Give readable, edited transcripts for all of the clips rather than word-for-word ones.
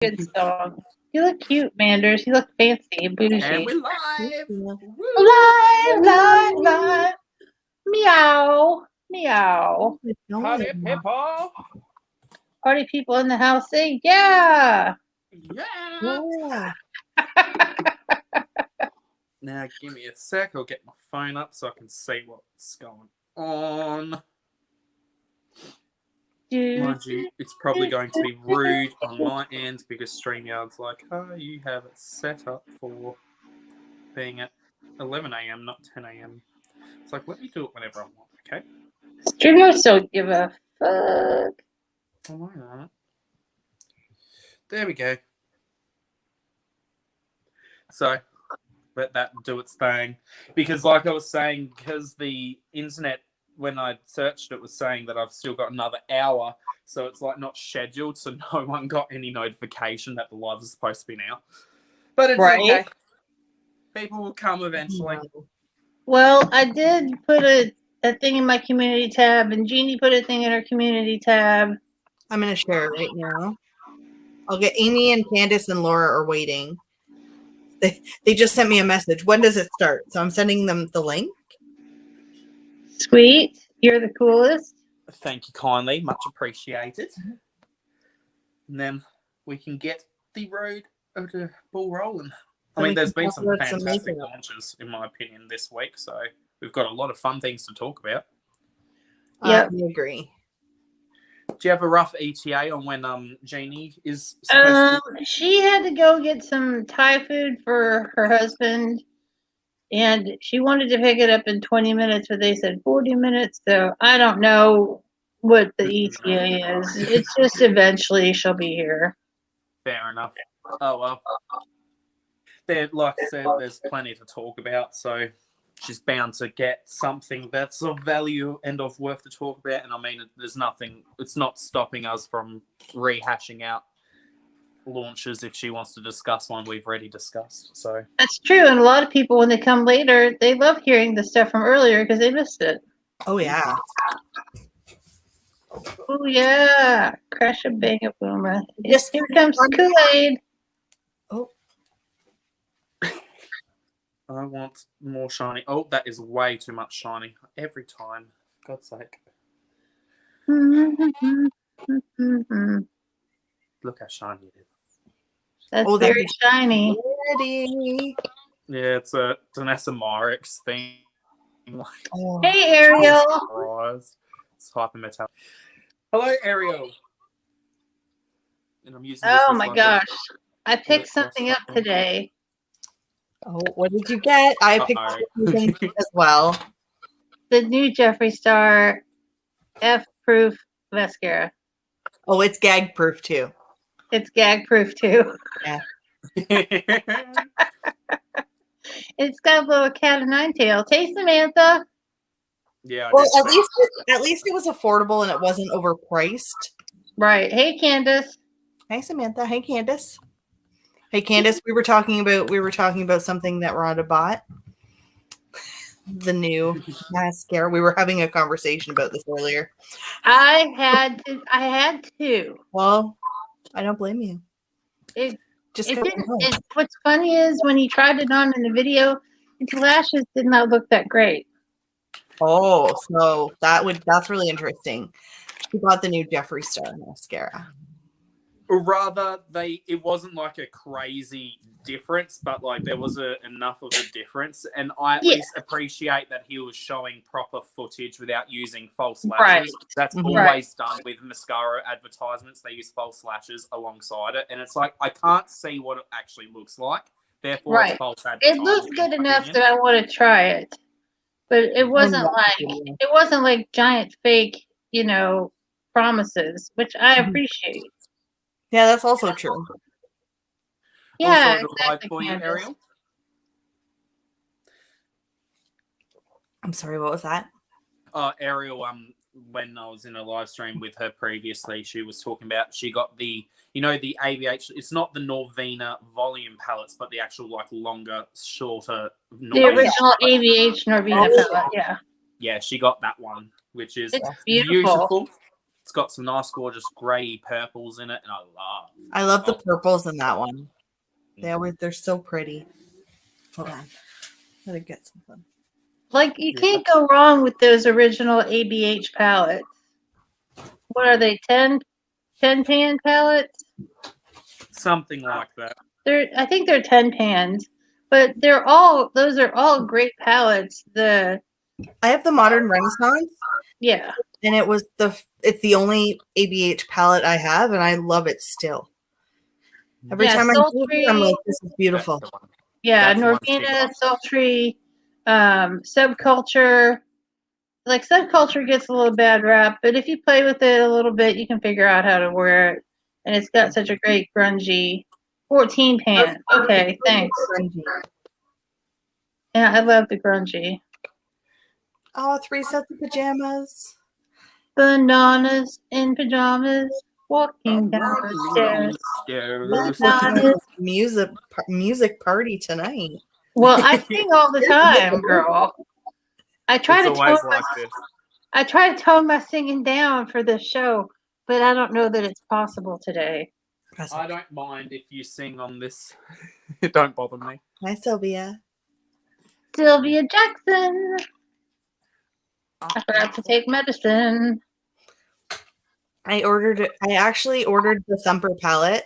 good song. You look cute, Manders. You look fancy and bougie. And we're live. Live. Meow. Meow. Howdy, people. Party people in the house say, yeah. Yeah. Now, give me a sec. I'll get my phone up so I can see what's going on. Mind you, it's probably going to be rude on my end because StreamYard's like, oh, you have it set up for being at 11 a.m., not 10 a.m. It's like, let me do it whenever I want, okay? Streamers don't give a fuck. All right. There we go. So, let that do its thing. Because like I was saying, because the internet, when I searched it, was saying that I've still got another hour. So it's like not scheduled, so no one got any notification that the live is supposed to be now. But it's okay. People will come eventually. Well, I did put a thing in my community tab, and Jeannie put a thing in her community tab. I'm going to share it right now. I'll get Amy and Candace and Laura are waiting. They just sent me a message. When does it start? So I'm sending them the link. Sweet. You're the coolest. Thank you kindly. Much appreciated. And then we can get the road of the ball rolling. I mean, there's been some fantastic launches, in my opinion, this week. So we've got a lot of fun things to talk about. Yeah, I agree. Do you have a rough ETA on when Jeannie is supposed to? She had to go get some Thai food for her husband, and she wanted to pick it up in 20 minutes, but they said 40 minutes. So I don't know what the ETA is. It's just eventually she'll be here. Fair enough. Oh, well. Like I said, there's plenty to talk about, so she's bound to get something that's of value and of worth to talk about. And I mean, there's nothing, it's not stopping us from rehashing out launches if she wants to discuss one we've already discussed. So that's true. And a lot of people, when they come later, they love hearing the stuff from earlier because they missed it. Oh, yeah. Oh, yeah. Crash a bang a boomer. Yes, here comes Kool-Aid. Oh. I want more shiny. Oh, that is way too much shiny. Every time. For God's sake. Look how shiny it is. That's very shiny. Pretty. Yeah, it's an SMRX thing. Oh. Hey, Ariel. It's hypermetallic. Hello, Ariel. And I'm using oh my gosh. I picked something up today. Oh, what did you get? I picked something as well. The new Jeffree Star F-proof mascara. Oh, it's gag proof too. It's gag proof too. Yeah. It's got a little cat and nine tails. Hey, Samantha. Yeah. Well, at least it was affordable and it wasn't overpriced. Right. Hey, Candace. Hey, Samantha. Hey, Candace. Hey, Candace. We were talking about something that Rhonda bought. The new mascara. We were having a conversation about this earlier. I had to. Well, I don't blame you. What's funny is when he tried it on in the video, his lashes did not look that great. Oh, so that's really interesting. She bought the new Jeffree Star mascara. Or rather, it wasn't like a crazy difference, but like there was enough of a difference, and I at least appreciate that he was showing proper footage without using false lashes. Right. That's always done with mascara advertisements. They use false lashes alongside it, and it's like I can't see what it actually looks like. Therefore, it's false advertising. It looks good enough that I want to try it, but it wasn't like giant fake, promises, which I appreciate. Yeah, that's also true. Yeah, also exactly, for you, Ariel. I'm sorry, what was that? Ariel, when I was in a live stream with her previously, she was talking about she got the aviation. It's not the Norvina volume palettes, but the actual like longer, shorter. The original aviation Norvina palette, yeah. Yeah, she got that one, which is it's beautiful. It's got some nice, gorgeous grey purples in it, and I love the purples in that one. They're so pretty. Hold on. Let me get something. Like, you can't go wrong with those original ABH palettes. What are they, 10 pan palettes? something like that. I think they're 10 pans, but those are all great palettes. I have the Modern Renaissance, Yeah. and it's the only ABH palette I have, and I love it still. Every time I use it, I'm like, this is beautiful. Yeah, That's the one Norvina, Sultry, Subculture. Like, Subculture gets a little bad rap, but if you play with it a little bit, you can figure out how to wear it. And it's got such a great grungy 14 pan. Okay, thanks. Yeah, I love the grungy. Oh, 3 sets of pajamas. Bananas in pajamas, walking down the stairs. Music party tonight. Well, I sing all the time, girl. I try to tone my singing down for this show, but I don't know that it's possible today. I don't mind if you sing on this. It don't bother me. Hi, Sylvia. Sylvia Jackson. I forgot to take medicine. I actually ordered the Thumper palette.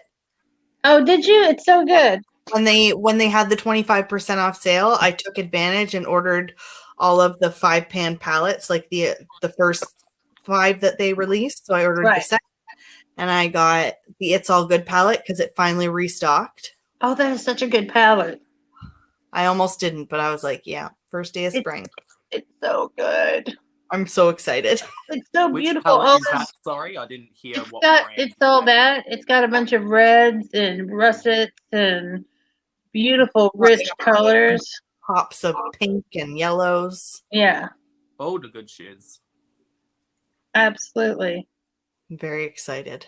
Oh, did you? It's so good. When they had the 25% off sale, I took advantage and ordered all of the 5-pan palettes, like the first 5 that they released. So I ordered the second, and I got the It's All Good palette because it finally restocked. Oh, that is such a good palette. I almost didn't, but I was like, yeah, first day of spring. It's so good. I'm so excited. It's so Which beautiful. palette is that? Sorry, I didn't hear what brand. It's all that. It's got a bunch of reds and russets and beautiful, rich colors. Pops of pink and yellows. Yeah. Oh, the good shiz. Absolutely. I'm very excited.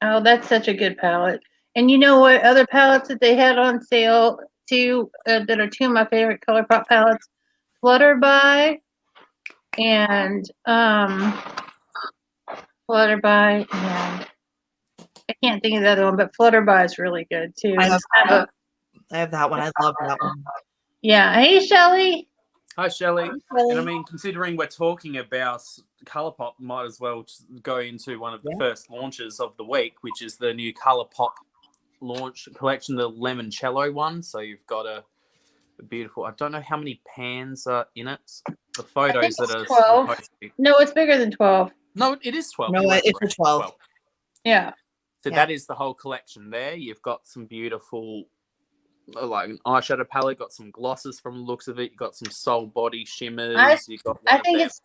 Oh, that's such a good palette. And you know what other palettes that they had on sale too, that are 2 of my favorite ColourPop palettes? Flutterby and Flutterby, and I can't think of the other one, but Flutterby is really good too. I have that one. I love that one. Yeah. Hey, Shelly. Hi, Shelley. Hi, And I mean, considering we're talking about ColourPop, might as well go into one of the first launches of the week, which is the new ColourPop launch collection, the Limoncello one. So you've got a beautiful, I don't know how many pans are in it. The photos that are 12. No, it's bigger than 12. No, it is 12. No, it's a 12. Yeah. So that is the whole collection there. You've got some beautiful, like an eyeshadow palette, got some glosses from the looks of it. You've got some soul body shimmers. I think it's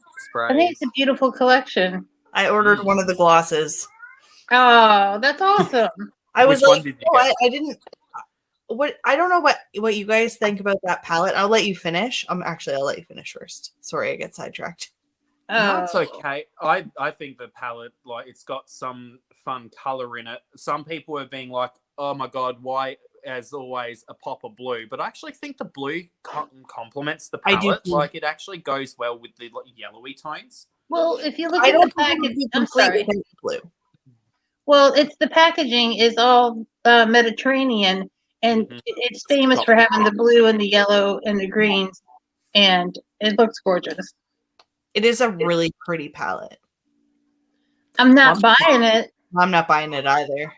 a beautiful collection. I ordered one of the glosses. Oh, that's awesome. I was like, I didn't. I don't know what you guys think about that palette. I'll let you finish. I'll let you finish first. Sorry, I get sidetracked. No, it's okay. I think the palette, like, it's got some fun color in it. Some people are being like, oh my god, why, as always, a pop of blue? But I actually think the blue complements the palette. Like, it actually goes well with the yellowy tones. Well, if you look at the package, I'm sorry. Blue. Well, the packaging is all Mediterranean, and it's famous for having the blue and the yellow and the greens, and it looks gorgeous. It is a really pretty palette. I'm not buying it. I'm not buying it either.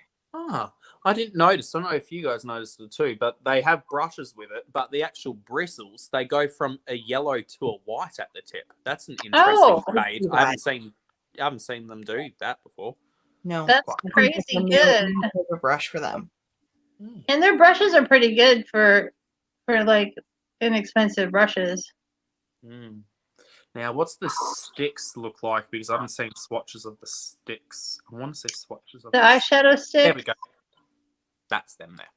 I didn't notice. I don't know if you guys noticed it too, but they have brushes with it, but the actual bristles, they go from a yellow to a white at the tip. That's an interesting fade. I haven't seen them do that before. No. That's crazy good. A brush for them. And their brushes are pretty good for like inexpensive brushes. Now, what's the sticks look like? Because I haven't seen swatches of the sticks. I want to see swatches of the eyeshadow sticks. There we go. That's them there.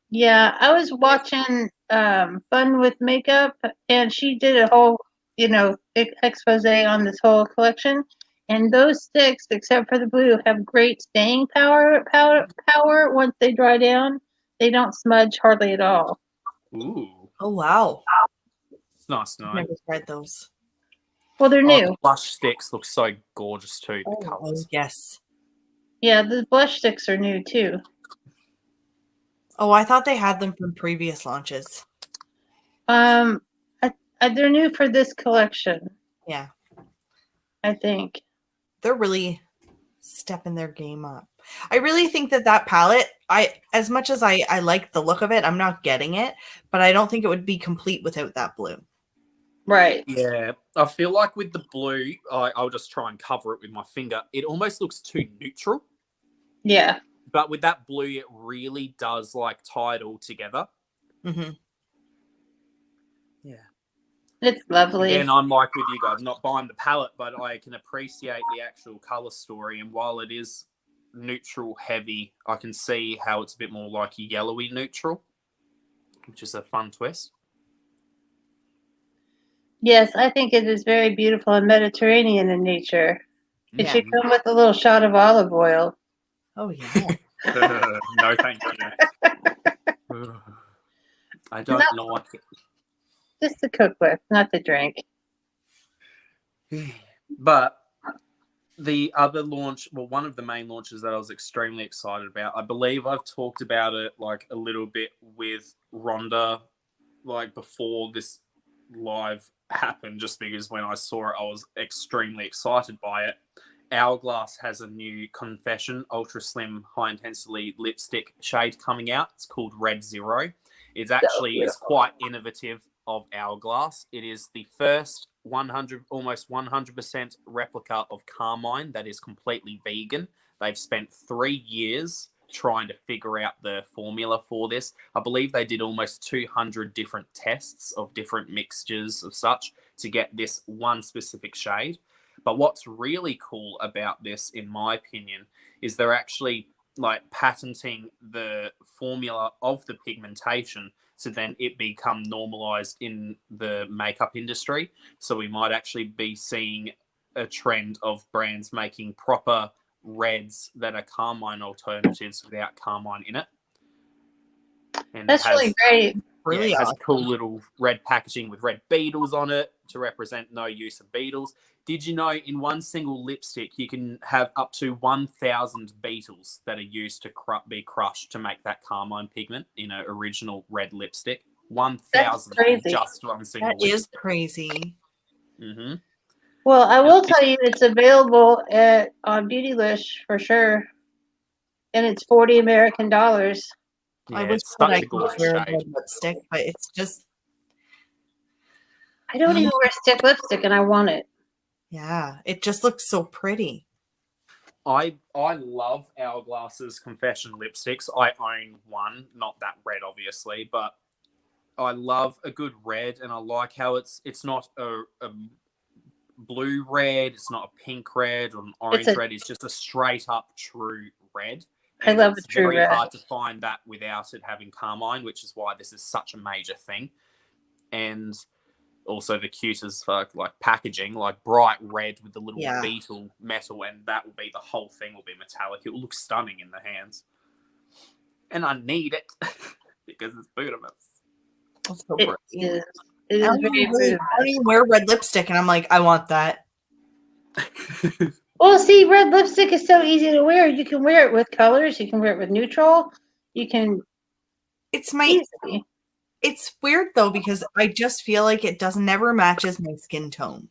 Yeah, I was watching Fun with Makeup, and she did a whole, expose on this whole collection. And those sticks, except for the blue, have great staying power. Once they dry down, they don't smudge hardly at all. Ooh. Oh wow. Nice. I've never tried those. Well, they're Oh, new. the blush sticks look so gorgeous too. The Oh, colours. yes. Yeah, the blush sticks are new too. Oh, I thought they had them from previous launches. I, they're new for this collection, Yeah. I think. They're really stepping their game up. I really think that palette, as much as I like the look of it, I'm not getting it, but I don't think it would be complete without that blue. Right. Yeah, I feel like with the blue, I'll just try and cover it with my finger. It almost looks too neutral. Yeah. But with that blue, it really does like tie it all together. Mm-hmm. Yeah. It's lovely. Again, I'm like with you guys, not buying the palette, but I can appreciate the actual color story. And while it is neutral heavy, I can see how it's a bit more like yellowy neutral, which is a fun twist. Yes, I think it is very beautiful and Mediterranean in nature. It Yeah. should come with a little shot of olive oil. Oh, yeah. No, thank you. I don't like it. Just to cook with, not to drink. But the other launch, well, one of the main launches that I was extremely excited about, I believe I've talked about it like a little bit with Rhonda, like before this live happened, just because when I saw it, I was extremely excited by it. Hourglass has a new Confession Ultra Slim High Intensity Lipstick shade coming out. It's called Red Zero. It actually is quite innovative of Hourglass. It is the first almost 100% replica of Carmine that is completely vegan. They've spent 3 years trying to figure out the formula for this. I believe they did almost 200 different tests of different mixtures of such to get this one specific shade. But what's really cool about this, in my opinion, is they're actually like patenting the formula of the pigmentation to then it become normalized in the makeup industry. So we might actually be seeing a trend of brands making proper reds that are Carmine alternatives without Carmine in it. And That's really great. Really it has a awesome. cool little red packaging with red beetles on it to represent no use of beetles. Did you know in one single lipstick you can have up to 1,000 beetles that are used to be crushed to make that Carmine pigment in an original red lipstick? 1,000 in just one single That is lipstick. crazy. Mm-hmm. Well, I will tell you it's available on Beautylish for sure. And it's $40 American. Yeah, I wish it's that such I a could gorgeous wear a shade. red lipstick, but it's just, I don't even wear stick lipstick and I want it. yeah, it just looks so pretty. I love Hourglass's Confession lipsticks. I own one, not that red, obviously, but I love a good red, and I like how it's not a blue red, it's not a pink red or an orange red. It's just a straight up true red. I And love it's a true very red. hard to find that without it having Carmine, which is why this is such a major thing. And also the cute as fuck, like packaging, like bright red with the little beetle metal, and that will be the whole thing will be metallic. It will look stunning in the hands. And I need it because it's Budapest. That's so It pretty. is I don't even wear red lipstick, and I'm like, I want that. Well, see, red lipstick is so easy to wear. You can wear it with colors. You can wear it with neutral. You can. It's my. Easy. It's weird though because I just feel like it never matches my skin tone.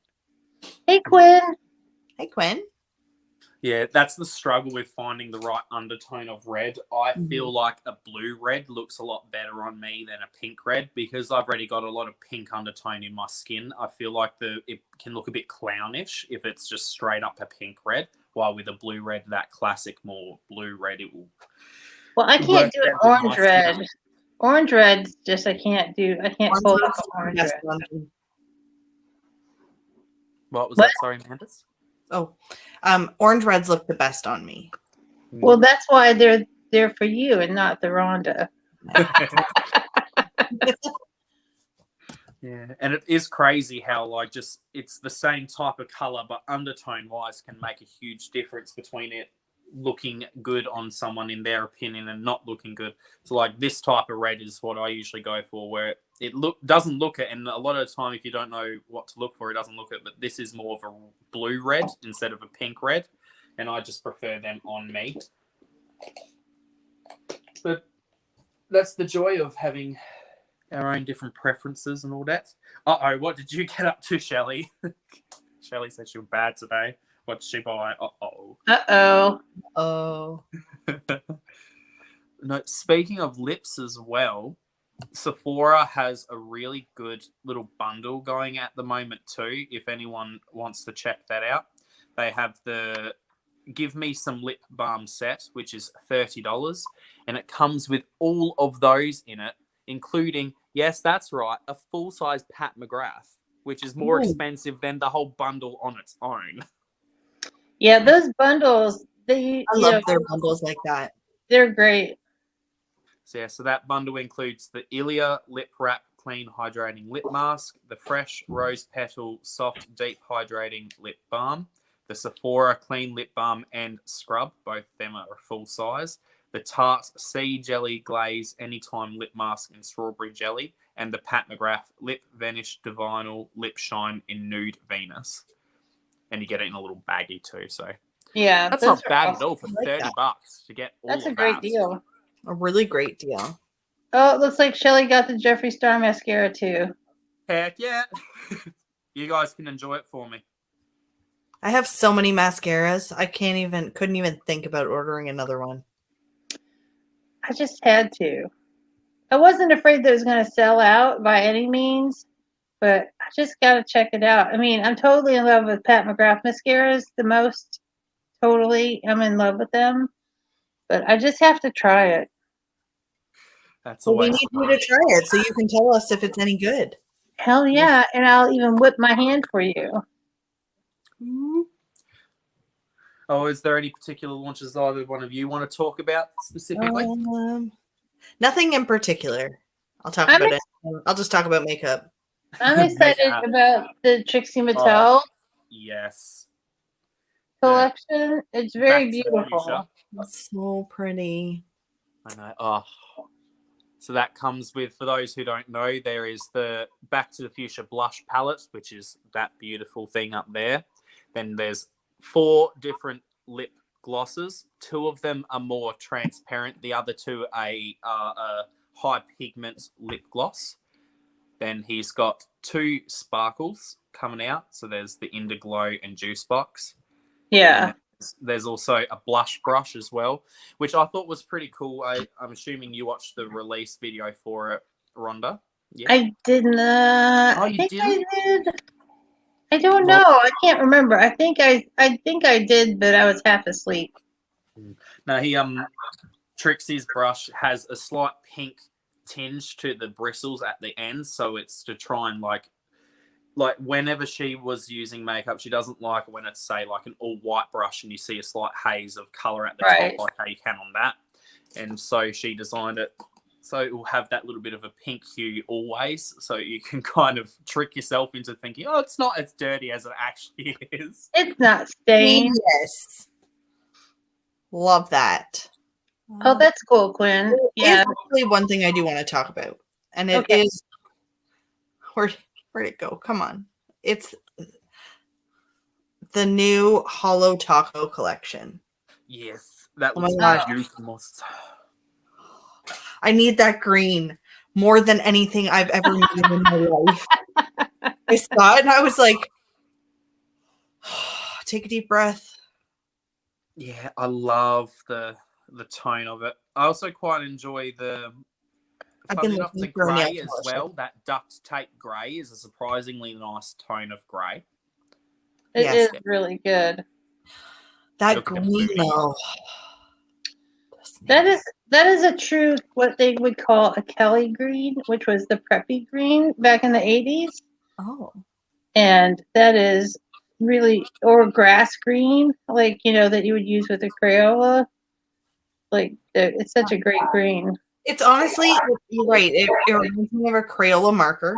Hey, Quinn. Hey, Quinn. Yeah, that's the struggle with finding the right undertone of red. I feel like a blue red looks a lot better on me than a pink red because I've already got a lot of pink undertone in my skin. I feel like it can look a bit clownish if it's just straight up a pink red, while with a blue red, that classic more blue red, it will. Well, I can't do an orange red. Orange red, just I can't pull off orange red. What was that? Sorry, Mandis? Oh, orange reds look the best on me. Well, that's why they're for you and not the Rhonda. Yeah, and it is crazy how like just it's the same type of color, but undertone wise can make a huge difference between it looking good on someone in their opinion and not looking good. So like this type of red is what I usually go for, where it doesn't look it, and a lot of the time, if you don't know what to look for, it doesn't look it. But this is more of a blue red instead of a pink red, and I just prefer them on me. But that's the joy of having our own different preferences and all that. Uh-oh, what did you get up to, Shelley? Shelley said she was bad today. What did she buy? Uh-oh. Uh-oh. Oh. No, speaking of lips as well, Sephora has a really good little bundle going at the moment too, if anyone wants to check that out. They have the Give Me Some Lip Balm set, which is $30, and it comes with all of those in it, including, yes, that's right, a full-size Pat McGrath, which is more expensive than the whole bundle on its own. Yeah, those bundles, I love their bundles like that. They're great. So yeah, so that bundle includes the Ilia Lip Wrap Clean Hydrating Lip Mask, the Fresh Rose Petal Soft Deep Hydrating Lip Balm, the Sephora Clean Lip Balm and Scrub, both of them are full size, the Tarte Sea Jelly Glaze Anytime Lip Mask in Strawberry Jelly, and the Pat McGrath Lip Vanish Divinal Lip Shine in Nude Venus. And you get it in a little baggie too, so yeah, that's not bad at all for like $30 to get all That's of a great that. deal. A really great deal. Oh, it looks like Shelly got the Jeffree Star mascara too. Heck yeah. You guys can enjoy it for me. I have so many mascaras. I couldn't even think about ordering another one. I just had to. I wasn't afraid that it was going to sell out by any means, but I just got to check it out. I mean, I'm totally in love with Pat McGrath mascaras the most. Totally. I'm in love with them, but I just have to try it. That's Well, we always need you to try it so you can tell us if it's any good. Hell yeah. And I'll even whip my hand for you. Oh, is there any particular launches either one of you want to talk about specifically? Nothing in particular. I'll talk about it. I'll just talk about makeup. I'm excited about the Trixie Mattel Yes. collection. It's very Back to the beautiful. Fuchsia. It's so pretty. I know. Oh. So that comes with, for those who don't know, there is the Back to the Fuchsia blush palette, which is that beautiful thing up there. Then there's 4 different lip glosses. 2 of them are more transparent. The other 2 are a high pigment lip gloss. Then he's got 2 sparkles coming out. So there's the Indiglow and Juice Box. Yeah. And there's also a blush brush as well, which I thought was pretty cool. I'm assuming you watched the release video for it, Rhonda. Yeah. I didn't. I think didn't? I did. I don't know. I can't remember. I think I did, but I was half asleep. No, Trixie's brush has a slight pink tinge to the bristles at the end, so it's to try and like whenever she was using makeup, she doesn't like when it's, say, like an all white brush and you see a slight haze of color at the top, like how you can on that. And so she designed it so it will have that little bit of a pink hue always, so you can kind of trick yourself into thinking, oh, it's not as dirty as it actually is. It's not stained. Yes. Love that. Oh, that's cool, Quinn. Yeah. It's actually one thing I do want to talk about. And it is where'd it go? Come on. It's the new Holo Taco collection. Yes. That Oh my looks gosh. beautiful. I need that green more than anything I've ever needed in my life. I saw it and I was like, take a deep breath. Yeah, I love the tone of it. I also quite enjoy the grey as well. That duct tape grey is a surprisingly nice tone of grey. It is really good. That green though. That is a true what they would call a Kelly green, which was the preppy green back in the 80s. Oh. And that is really, or grass green, like, that you would use with a Crayola. Like, it's such a great green. It's honestly, you're right. It reminds me of a Crayola marker.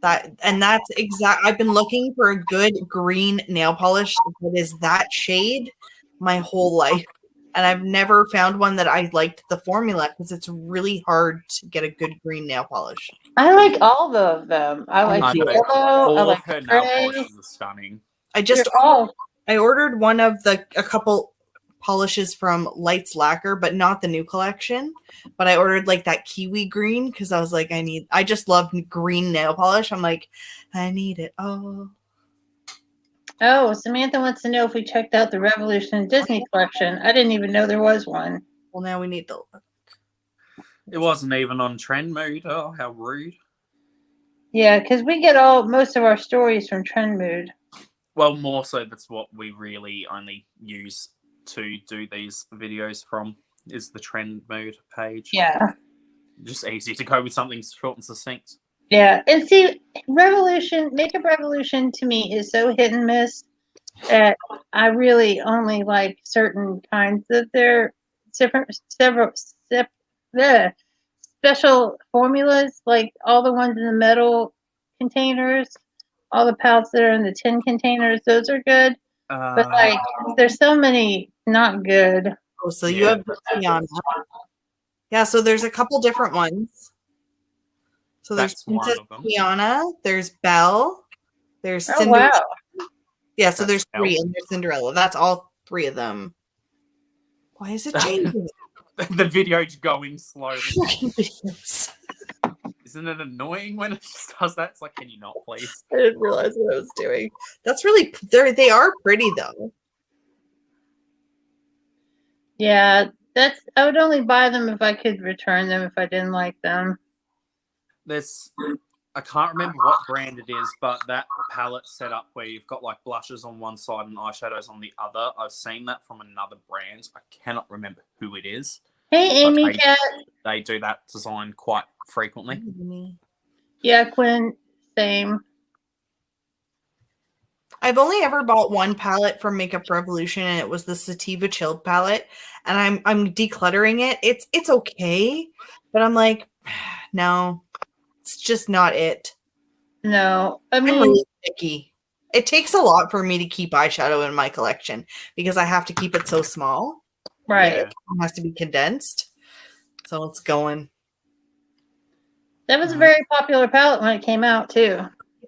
That's exact. I've been looking for a good green nail polish that is that shade my whole life. And I've never found one that I liked the formula because it's really hard to get a good green nail polish. I like all of them. I like I the know. yellow. I All like of her the nail gray. polishes are stunning. They're all. I ordered a couple polishes from Lights Lacquer, but not the new collection. But I ordered like that kiwi green because I was like, I just love green nail polish. I'm like, I need it all. Oh, Samantha wants to know if we checked out the Revolution Disney collection. I didn't even know there was one. Well, now we need to. It wasn't even on Trend Mood. Oh, how rude. Yeah, because we get most of our stories from Trend Mood. Well, more so that's what we really only use to do these videos from, is the Trend Mood page. Yeah. Just easy to go with something short and succinct. Yeah, and see, Makeup Revolution to me is so hit and miss that I really only like certain kinds of their special formulas, like all the ones in the metal containers, all the palettes that are in the tin containers. Those are good, but like there's so many not good. Oh, so you have Tiana. Yeah, so there's a couple different ones. So there's Princess Tiana, there's Belle, there's Cinderella. Wow. Yeah, so there's 3, and there's Cinderella. That's all 3 of them. Why is it changing? The video's going slowly. Isn't it annoying when it just does that? It's like, can you not, please? I didn't realize what I was doing. That's really, they are pretty though. Yeah, I would only buy them if I could return them if I didn't like them. I can't remember what brand it is, but that palette setup where you've got like blushes on one side and eyeshadows on the other, I've seen that from another brand. I cannot remember who it is. Hey, Amy Cat. They do that design quite frequently. Yeah, Quinn, same. I've only ever bought one palette from Makeup Revolution, and it was the Sativa Chilled palette. And I'm decluttering it. It's okay, but I'm like, no, it's just not it. No, I mean, I'm really picky. It takes a lot for me to keep eyeshadow in my collection because I have to keep it so small. Right. It has to be condensed. So it's going. That was a very popular palette when it came out too.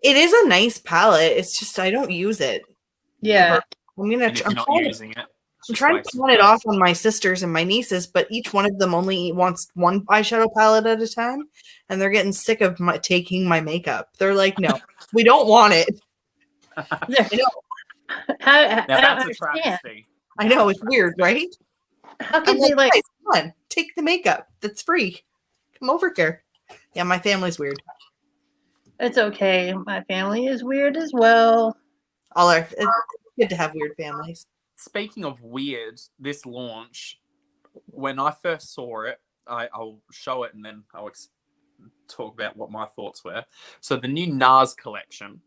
It is a nice palette. It's just I don't use it. Yeah. I'm trying to run it off on my sisters and my nieces, but each one of them only wants one eyeshadow palette at a time, and they're getting sick of taking my makeup. They're like, "No, we don't want it." Now that's a travesty. I know, it's weird, right? How can they like? Come on, take the makeup. That's free. Come over here. Yeah, my family's weird. It's okay. My family is weird as well. It's good to have weird families. Speaking of weird, this launch, when I first saw it, I'll show it and then I'll talk about what my thoughts were. So the new NARS collection.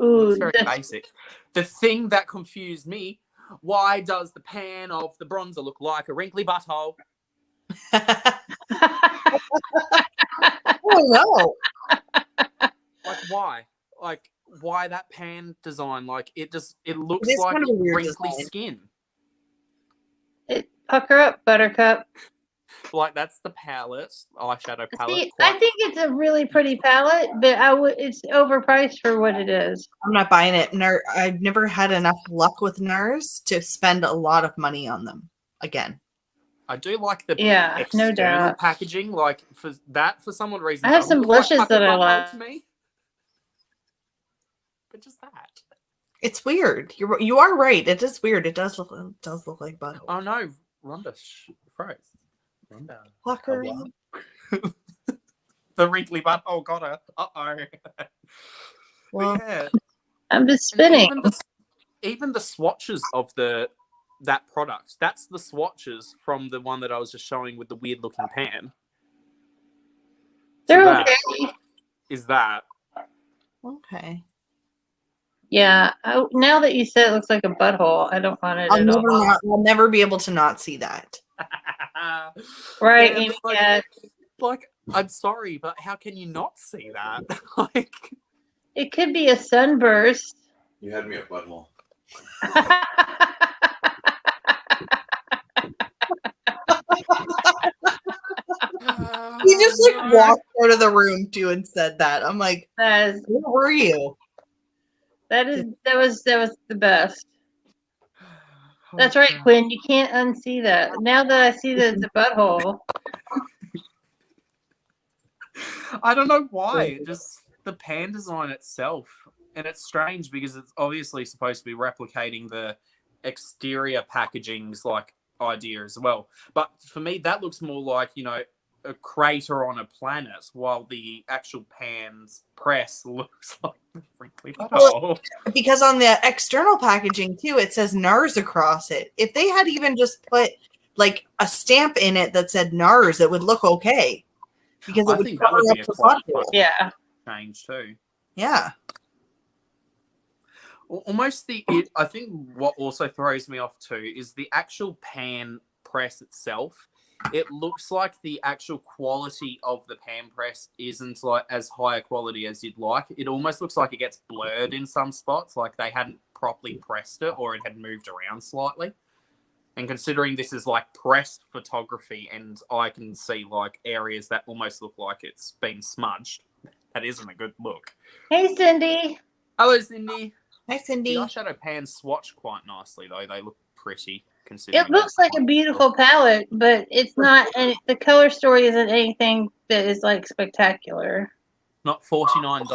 Ooh, it's very basic. The thing that confused me, why does the pan of the bronzer look like a wrinkly butthole? Oh no. Like why? Like why that pan design? Like it looks like kind of wrinkly design. Skin. Pucker up, Buttercup. Like that's the palette, eyeshadow palette. See, I think it's a really pretty palette, but it's overpriced for what it is. I'm not buying it. I've never had enough luck with NARS to spend a lot of money on them again. I do like the no doubt packaging. Like for some reason, I have some blushes that I like. To me. But just that. It's weird. You are right. It is weird. It does look like butthole. Oh no, Rhonda froze. Rhonda. Lock her. The wrinkly butthole got her. Uh-oh. Well, yeah. I'm just spinning. Even the swatches of that product. That's the swatches from the one that I was just showing with the weird looking pan. They're so okay. Is that? Okay. Yeah. Now that you said it looks like a butthole, I don't want it at all. I'll never be able to not see that. Right. Yeah, like, I'm sorry, but how can you not see that? Like, it could be a sunburst. You had me at butthole. He just like walked out of the room too and said that. I'm like, That is, where were you? that was the best. That's right, Quinn. You can't unsee that. Now that I see that it's a butthole. I don't know why. Just the pan design itself. And it's strange because it's obviously supposed to be replicating the exterior packaging's like idea as well. But for me, that looks more like, a crater on a planet, while the actual pan's press looks like a friendly butthole. Because on the external packaging too, it says NARS across it. If they had even just put like a stamp in it that said NARS, it would look okay. Because I think that would be a quite fun Yeah. change too. Yeah. Almost I think what also throws me off too is the actual pan press itself. It looks like the actual quality of the pan press isn't like as high a quality as you'd like. It almost looks like it gets blurred in some spots, like they hadn't properly pressed it or it had moved around slightly. And considering this is like pressed photography and I can see like areas that almost look like it's been smudged, that isn't a good look. Hey, Cindy. Hello, Cindy. Hi, Cindy. The eyeshadow pans swatch quite nicely, though. They look pretty, considering. It looks like a beautiful palette, but it's not. And the color story isn't anything that is like spectacular. Not $49.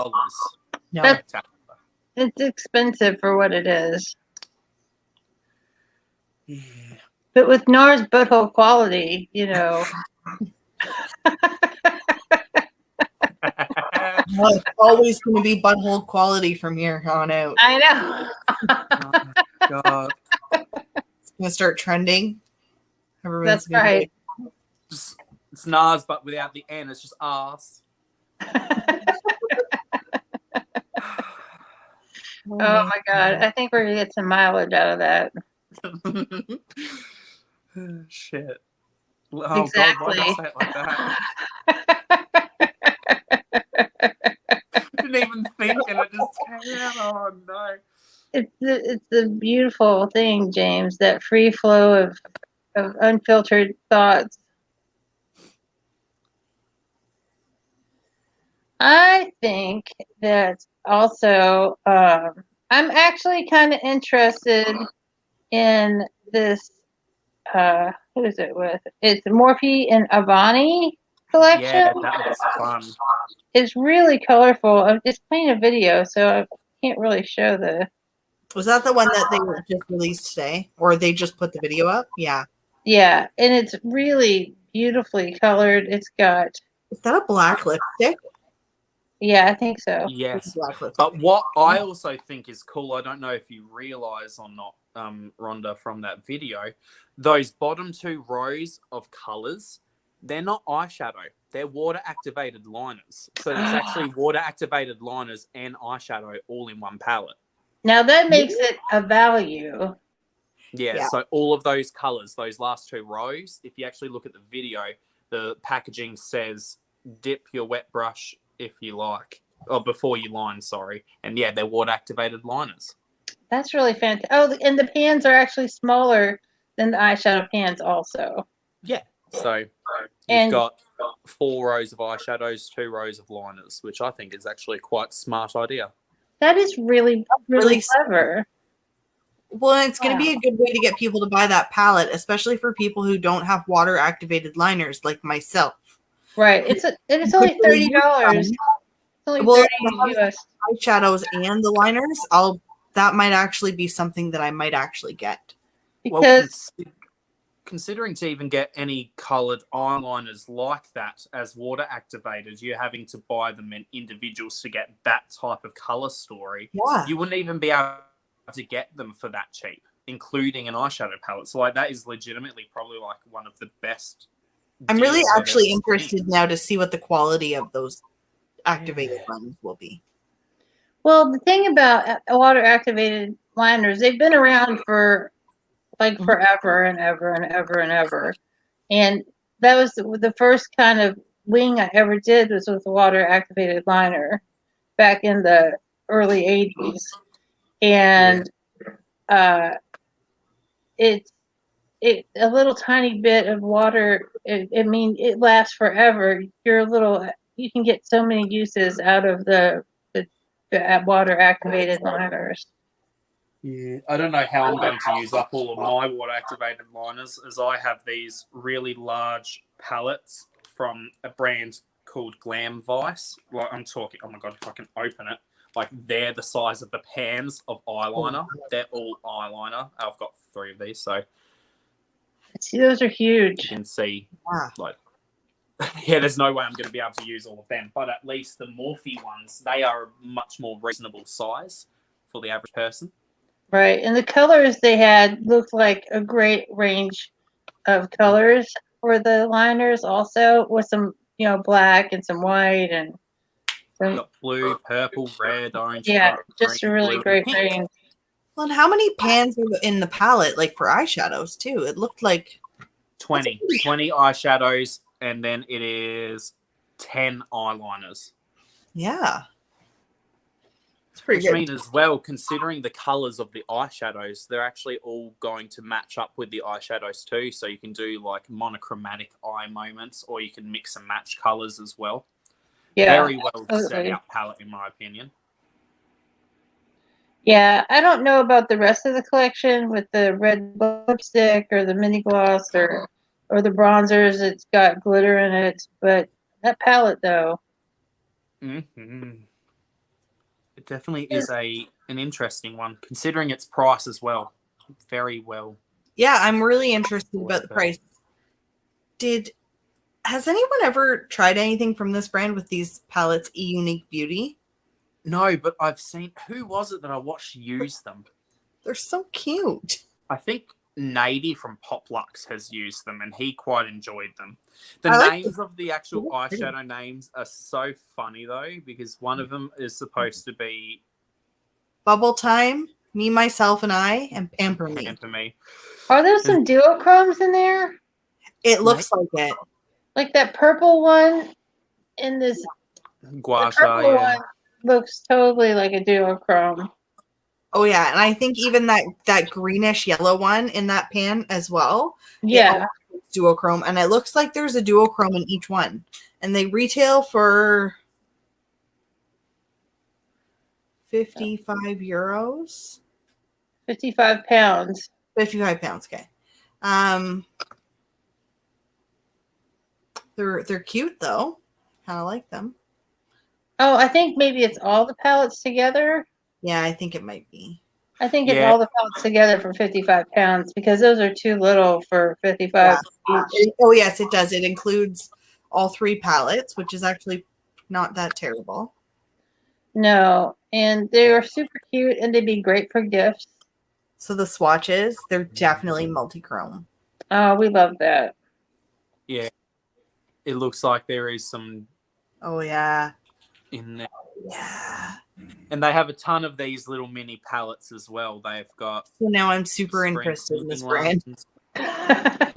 No. Spectacular. It's expensive for what it is. Yeah. But with NARS butthole quality, Well, it's always going to be butthole quality from here on out. I know. Oh, God. It's going to start trending. That's right. It's NARS, but without the N. It's just arse. Oh my God. I think we're going to get some mileage out of that. Shit. Oh, Exactly. God, why did I say it like that? Didn't even think, and it just came out. Oh, no. It's the beautiful thing, James, that free flow of unfiltered thoughts. I think that also, I'm actually kind of interested in this. Who is it with? It's Morphe and Avani collection. Yeah, that looks fun. It's really colorful. I'm just playing a video, so I can't really show the. Was that the one that they just released today? Or they just put the video up? Yeah. Yeah, and it's really beautifully colored. It's got. Is that a black lipstick? Yeah, I think so. Yes. Black lipstick. But what I also think is cool, I don't know if you realize or not, Rhonda, from that video, those bottom two rows of colors, they're not eyeshadow. They're water-activated liners. So it's actually water-activated liners and eyeshadow all in one palette. Now that makes it a value. Yeah, so all of those colors, those last two rows, if you actually look at the video, the packaging says dip your wet brush if you like, or before you line, sorry. And yeah, they're water-activated liners. That's really fantastic. Oh, and the pans are actually smaller than the eyeshadow pans also. Yeah, so you've got 4 rows of eyeshadows, 2 rows of liners, which I think is actually quite a smart idea. That is really clever. Well, it's going to be a good way to get people to buy that palette, especially for people who don't have water activated liners like myself. Right. It's only $30. It's only $30 US. Eyeshadows and the liners, that might actually be something that I might actually get. Because considering to even get any colored eyeliners like that as water activated, you're having to buy them in individuals to get that type of color story. Yeah. You wouldn't even be able to get them for that cheap, including an eyeshadow palette. So like that is legitimately probably like one of the best. I'm really actually interested now to see what the quality of those activated liners will be. Well, the thing about water activated liners, they've been around for like forever and ever and ever and ever. And that was the first kind of wing I ever did was with a water activated liner back in the early 80s. And it's a little tiny bit of water. It lasts forever. You can get so many uses out of the water activated liners. Yeah, I don't know how I'm going to use up all of my water-activated liners, as I have these really large pallets from a brand called Glam Vice. Like, I'm talking, oh my god, if I can open it, like they're the size of the pans of eyeliner. They're all eyeliner. I've got 3 of these, so See, those are you huge. can see, Wow. like, yeah, there's no way I'm going to be able to use all of them. But at least the Morphe ones, they are a much more reasonable size for the average person. Right, and the colors they had looked like a great range of colors for the liners, also with some, black and some white and some, Got blue, purple, red, orange, yeah, pink, just a green, really blue, great and pink. range. Well, and how many pans are in the palette, like for eyeshadows too? It looked like 20 eyeshadows, and then it is 10 eyeliners. yeah. It's pretty Which good. means as well, considering the colors of the eyeshadows, they're actually all going to match up with the eyeshadows too. So you can do like monochromatic eye moments, or you can mix and match colors as well. Yeah, Very well set absolutely. out palette, in my opinion. Yeah, I don't know about the rest of the collection with the red lipstick or the mini gloss or the bronzers. It's got glitter in it, but that palette though. Mm-hmm. It definitely is an interesting one, considering its price as well. Very well. Yeah, I'm really interested about the Worth it. price. Has anyone ever tried anything from this brand with these palettes, Unique Beauty? No, but I've seen, who was it that I watched use them? They're so cute. I think Nady from Pop Lux has used them, and he quite enjoyed them. The I like names of the actual They're pretty. eyeshadow names are so funny, though, because one of them is supposed to be Bubble Time, Me, Myself, and I, and Pamper Me. Pamper Me. Are there some duochromes in there? It looks like it. Like that purple one in this. Gua The Sha, purple yeah. one looks totally like a duochrome. Oh yeah, and I think even that greenish yellow one in that pan as well. Yeah. It's duochrome, and it looks like there's a duochrome in each one, and they retail for €55. 55 pounds. 55 pounds, okay. They're cute though. Kind of like them. Oh, I think maybe it's all the palettes together. Yeah, I think it might be. I think it's Yeah. all the palettes together for 55 pounds because those are too little for 55 each. Oh yes, it does. It includes all 3 palettes, which is actually not that terrible. No, and they are super cute and they'd be great for gifts. So the swatches, they're definitely multi-chrome. Oh, we love that. Yeah. It looks like there is some Oh yeah. in there. Yeah. And they have a ton of these little mini palettes as well. They've got So now I'm super spring interested in this cleaning brand. ones. They've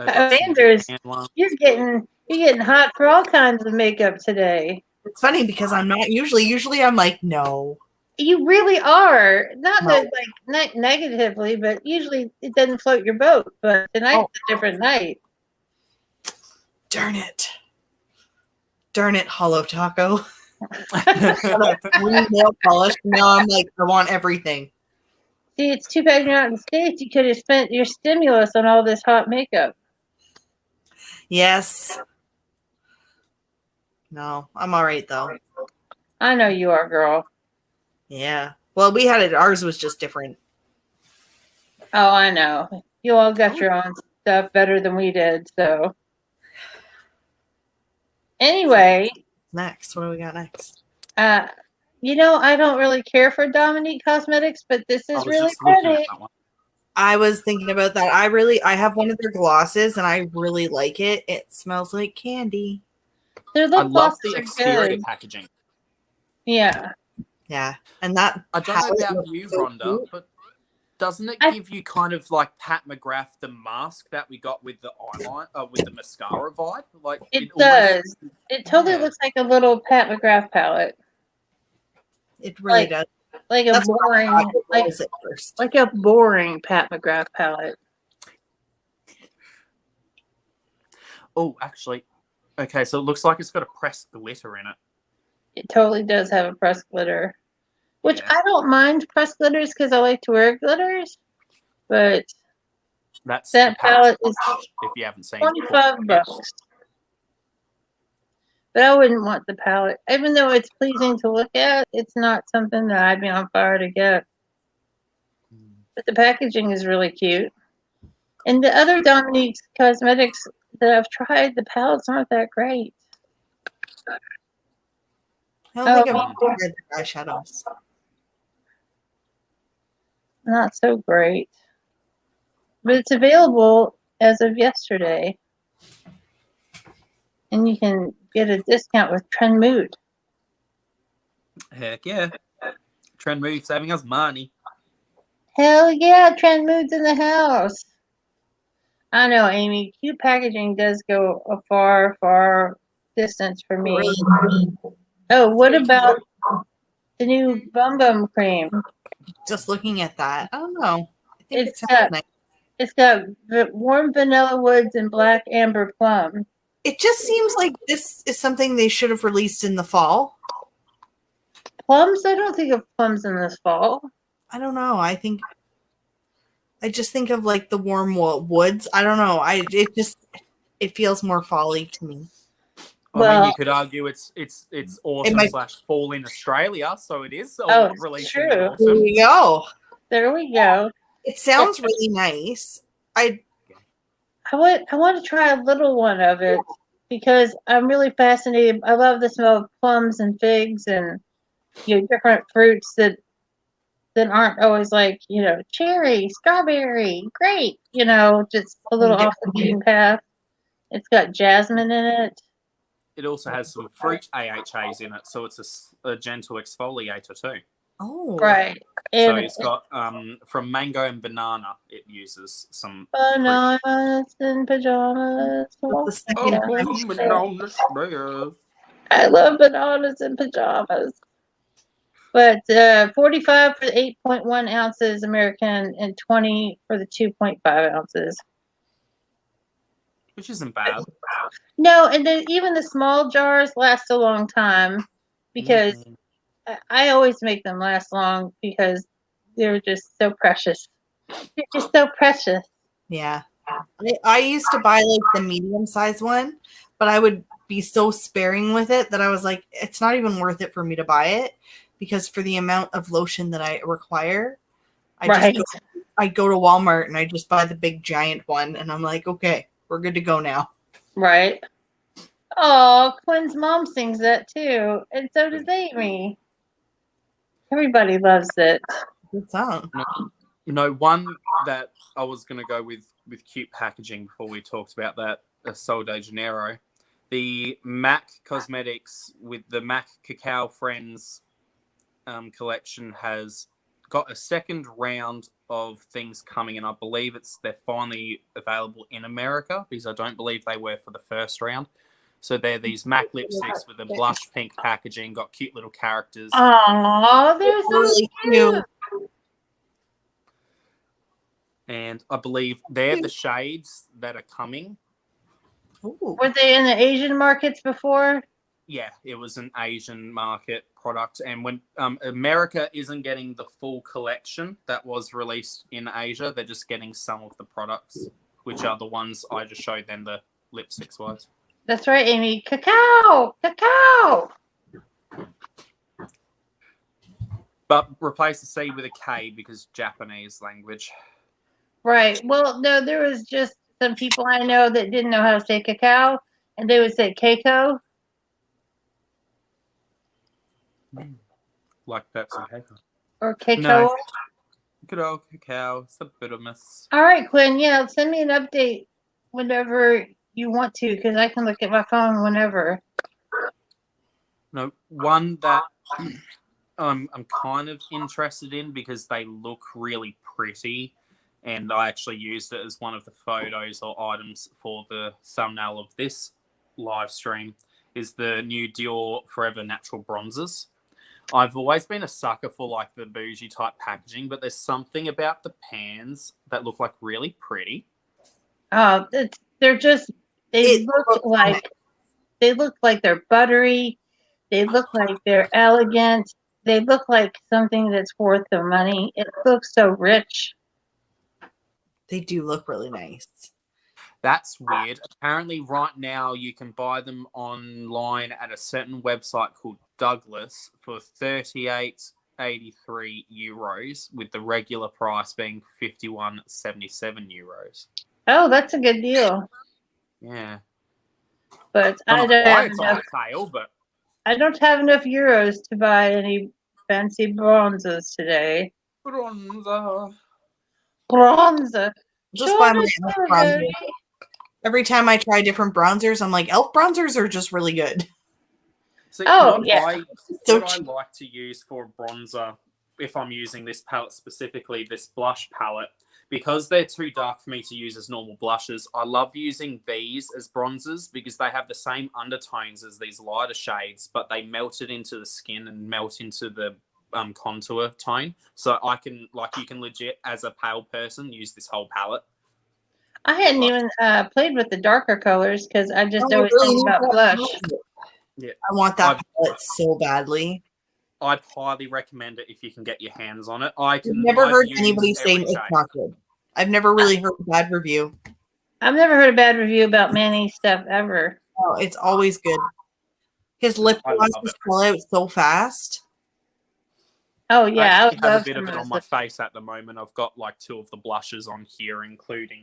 got some Sanders, tan ones. you're getting hot for all kinds of makeup today. It's funny because I'm not usually I'm like, no. You really are. Not No. that not negatively, but usually it doesn't float your boat. But tonight's a different night. Darn it. Hollow Taco. Nail polish. Now I'm like, I want everything. See, it's too bad you're not in the States. You could have spent your stimulus on all this hot makeup. Yes. No, I'm all right though. I know you are, girl. Yeah. Well, we had it. Ours was just different. Oh, I know. You all got your own stuff better than we did. So, anyway, Next, what do we got next? I don't really care for Dominique Cosmetics, but this I is was really just looking pretty. at that one. I was thinking about that. I have one of their glosses and I really like it. It smells like candy. Their I lip love glosses the are exterior good. packaging. Yeah. Yeah. And that I don't know palette about looks you, so Rhonda, cute. but doesn't it I- give you kind of like Pat McGrath the mask that we got with the eyeliner, with the mascara vibe? Like It almost- does. It totally Yeah. looks like a little Pat McGrath palette. It really Like- does. Like a That's what boring, I thought it was at first. like a boring Pat McGrath palette. Oh, actually, okay. So it looks like it's got a pressed glitter in it. It totally does have a pressed glitter, which Yeah. I don't mind pressed glitters because I like to wear glitters. But That's that the palette palette is swatch, if you haven't seen it before. 25 Yeah. bucks. But I wouldn't want the palette. Even though it's pleasing to look at, it's not something that I'd be on fire to get. But the packaging is really cute. And the other Dominique's cosmetics that I've tried, the palettes aren't that great. I don't think Oh, I've tried the eyeshadows. not so great. But it's available as of yesterday. And you can get a discount with Trend Mood. Heck yeah. Trend Move saving us money. Hell yeah, Trend Mood's in the house. I know, Amy. Cute packaging does go a far, far distance for me. Oh, what about the new Bum Bum cream? Just looking at that, I don't know. I think it It's sounds got nice. it's got warm vanilla woods and black amber plum. It just seems like this is something they should have released in the fall. Plums? I don't think of plums in this fall. I don't know. I just think of like the warm woods. I don't know. It feels more fall-y to me. I Well, mean, you could argue it's autumn might- / fall in Australia, so it is Oh, releasing in true. There autumn. we go. There we go. It sounds really nice. I want to try a little one of it because I'm really fascinated. I love the smell of plums and figs and different fruits that aren't always like cherry, strawberry, grape. Just a little off the beaten path. It's got jasmine in it. It also has some fruit AHAs in it, so it's a gentle exfoliator too. Oh, Right. So And it's got from mango and banana. It uses some bananas in pajamas. That's the second fruit. I love bananas in pajamas. But 45 for the 8.1 ounces American and 20 for the 2.5 ounces. Which isn't bad. No, and then even the small jars last a long time because I always make them last long because they're just so precious. They're just so precious. Yeah. I used to buy like the medium-sized one, but I would be so sparing with it that I was like, it's not even worth it for me to buy it because for the amount of lotion that I require, I go to Walmart and I just buy the big giant one and I'm like, okay, we're good to go now. Right. Oh, Quinn's mom sings that too. And so does Amy. Everybody loves it. Good song. One that I was going to go with cute packaging before we talked about that, Sol de Janeiro. The MAC Cosmetics with the MAC Cacao Friends collection has got a second round of things coming, and I believe they're finally available in America because I don't believe they were for the first round. So they're these MAC lipsticks with a blush pink packaging, got cute little characters. Oh, they're so Really cute. And I believe they're the shades that are coming. Ooh. Were they in the Asian markets before? Yeah, it was an Asian market product. And when America isn't getting the full collection that was released in Asia, they're just getting some of the products, which are the ones I just showed them, the lipsticks was. That's right, Amy. Cacao! But replace the C with a K because Japanese language. Right. Well, no, there was just some people I know that didn't know how to say cacao, and they would say Keiko. Like Pepsi Keiko. Or Keiko. No. Good old cacao. It's a bit of miss. All right, Quinn. Yeah, send me an update whenever you want to, because I can look at my phone whenever. No, one that I'm kind of interested in because they look really pretty, and I actually used it as one of the photos or items for the thumbnail of this live stream, is the new Dior Forever Natural Bronzers. I've always been a sucker for like the bougie type packaging, but there's something about the pans that look like really pretty. They're just They It look looks like they're buttery. They look like they're elegant. They look like something that's worth the money. It looks so rich. They do look really nice. That's weird. Apparently, right now you can buy them online at a certain website called Douglas for 38.83 euros, with the regular price being 51.77 euros. Oh, that's a good deal. Yeah, But don't I know don't why have it's enough. on sale, but I don't have enough euros to buy any fancy bronzes today. bronzer. Bronzer. Just buy my Jordan elf Silver. bronzer. Every time I try different bronzers, I'm like, elf bronzers are just really good. See, Oh, what yeah. I So what I cheap. like to use for a bronzer, if I'm using this palette specifically, this blush palette, because they're too dark for me to use as normal blushes, I love using these as bronzers because they have the same undertones as these lighter shades, but they melt it into the skin and melt into the contour tone. So I can, like, you can legit, as a pale person, use this whole palette. I hadn't even played with the darker colors because I just Oh, always really think need about that blush. palette. Yeah, I want that palette so badly. I'd highly recommend it if you can get your hands on it. I've never heard used anybody every saying it's shade. not good. I've never really heard a bad review. I've never heard a bad review about Manny stuff ever. Oh, it's always good. His lip I glosses love it. fall out so fast. Oh I yeah, I actually would have love a bit some of it of on my this. face at the moment. I've got like 2 of the blushes on here, including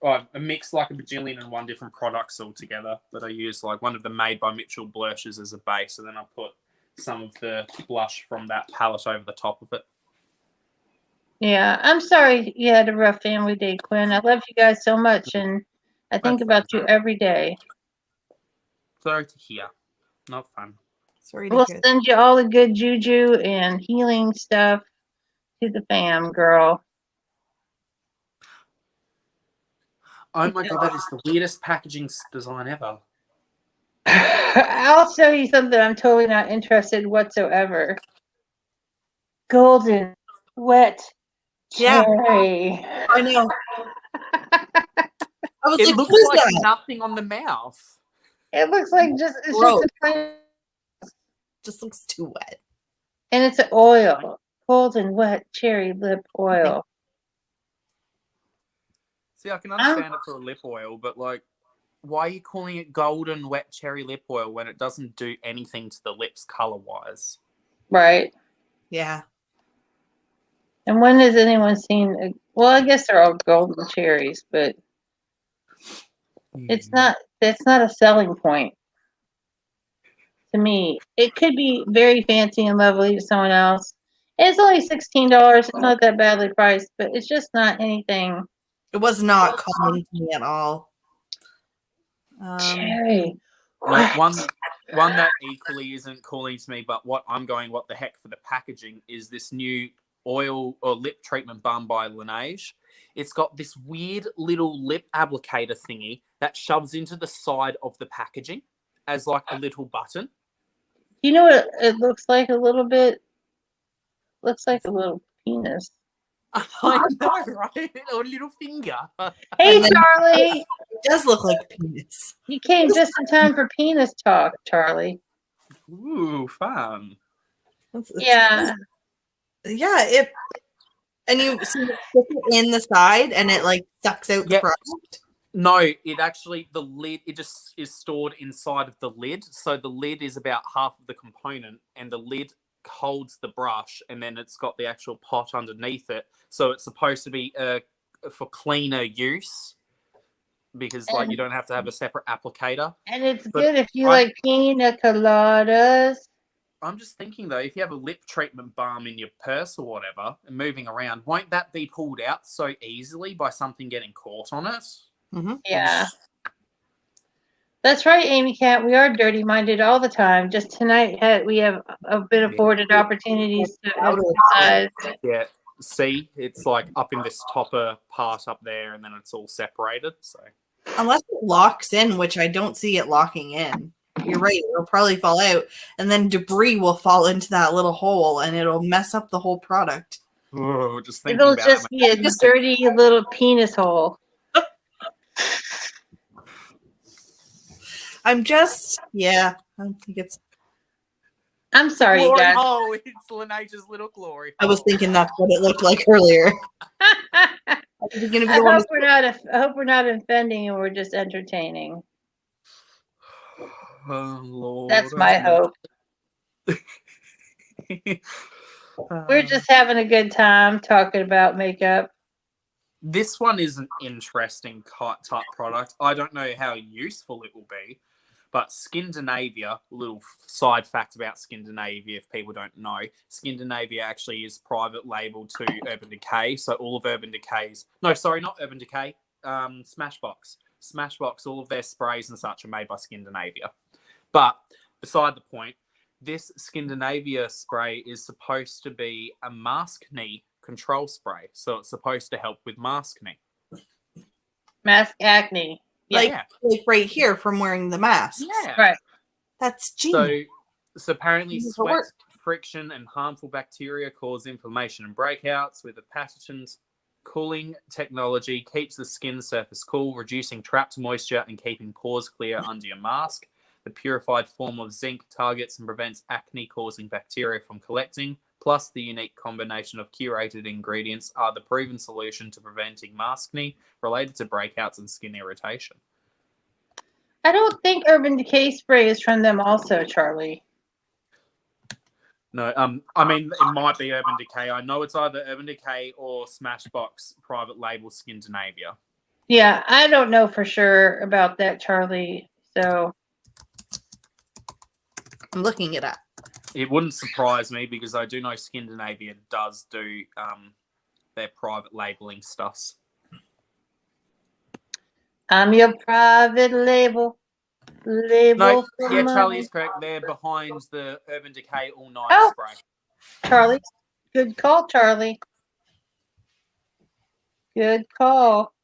a mix, like a bajillion and one different products all together. But I use like one of the Made by Mitchell blushes as a base, and then I put some of the blush from that palette over the top of it. Yeah, I'm sorry you had a rough family day, Quinn. I love you guys so much, and I think That's about fine. you every day. Sorry to hear. Not fun. Sorry to We'll hear. send you all the good juju and healing stuff to the fam, girl. Oh my god, that is the weirdest packaging design ever. I'll show you something I'm totally not interested whatsoever. Golden wet Yeah, cherry. I know. I was It like, looks what is like that? nothing on the mouth. It looks like it's just Gross. a tiny, Just looks too wet. and it's an oil. Golden wet cherry lip oil. See, I can understand it for a lip oil, but like, why are you calling it golden wet cherry lip oil when it doesn't do anything to the lips color wise? Right. Yeah. And when has anyone seen? Well, I guess they're all golden cherries, but it's not. That's not a selling point to me. It could be very fancy and lovely to someone else. It's only $16. It's not that badly priced, but it's just not anything. It was not calming to me at all. Cherry. No, one that equally isn't calling to me, but what the heck for the packaging is this new oil or lip treatment balm by Laneige. It's got this weird little lip applicator thingy that shoves into the side of the packaging as like a little button. You know what it looks like a little bit? Looks like a little penis. I know, right? Or a little finger. Hey, And then- Charlie! It does look like penis. You came just in time for penis talk, Charlie. Ooh, fun. It's Yeah. Yeah, and you see it stick it in the side and it like sucks out the Yep. product. No, it actually, the lid, it just is stored inside of the lid. So the lid is about half of the component and the lid holds the brush and then it's got the actual pot underneath it. So it's supposed to be for cleaner use because like you don't have to have a separate applicator. And it's But good if you I- like pina coladas. I'm just thinking though, if you have a lip treatment balm in your purse or whatever and moving around, won't that be pulled out so easily by something getting caught on it? Mm-hmm. Yeah. That's right, Amy Cat. We are dirty-minded all the time. Just tonight, we have a bit afforded opportunities to exercise. Yeah. See, it's like up in this topper part up there, and then it's all separated. So Unless it locks in, which I don't see it locking in. You're right. It'll probably fall out, and then debris will fall into that little hole, and it'll mess up the whole product. whoa, just thinking It'll about just it. be a dirty little penis hole. I'm just, yeah. I don't think it's. I'm sorry, you Glory guys. hole. It's Lineage's little glory I was hole. thinking that's what it looked like earlier. I Was it gonna be the one? hope we're not offending and we're just entertaining. Oh, Lord. That's my hope. We're just having a good time talking about makeup. This one is an interesting type product. I don't know how useful it will be, but Skindinavia, little side fact about Skindinavia if people don't know, Skindinavia actually is private label to Urban Decay. So all of Urban Decay's, no, sorry, not Urban Decay, Smashbox. Smashbox, all of their sprays and such are made by Skindinavia. But beside the point, this Skindinavia spray is supposed to be a maskne control spray. So it's supposed to help with maskne. Mask acne. Like right here from wearing the mask. Yeah. Right. That's genius. So apparently Does it sweat, work? friction, and harmful bacteria cause inflammation and breakouts. With a patented cooling technology, keeps the skin surface cool, reducing trapped moisture and keeping pores clear under your mask. The purified form of zinc targets and prevents acne-causing bacteria from collecting. Plus, the unique combination of curated ingredients are the proven solution to preventing maskne related to breakouts and skin irritation. I don't think Urban Decay spray is from them also, Charlie. No, I mean, it might be Urban Decay. I know it's either Urban Decay or Smashbox private label Skindinavia. Yeah, I don't know for sure about that, Charlie. So I'm looking it up. It wouldn't surprise me because I do know Skindinavia does do their private labeling stuffs. I'm your private label. No, For yeah, money. Charlie is correct. They're behind the Urban Decay All Night Oh. spray. Charlie, good call, Charlie. Good call.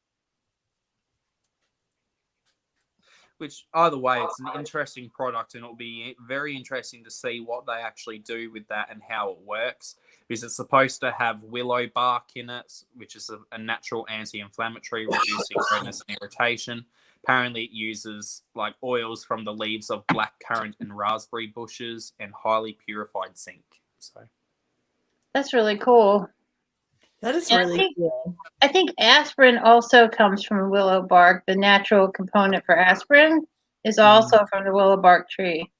Which, either way, it's an interesting product, and it'll be very interesting to see what they actually do with that and how it works. Because it's supposed to have willow bark in it, which is a natural anti-inflammatory, reducing redness and irritation. Apparently, it uses like oils from the leaves of black currant and raspberry bushes and highly purified zinc. So That's really cool. That is And really cool. I think aspirin also comes from willow bark. The natural component for aspirin is also from the willow bark tree.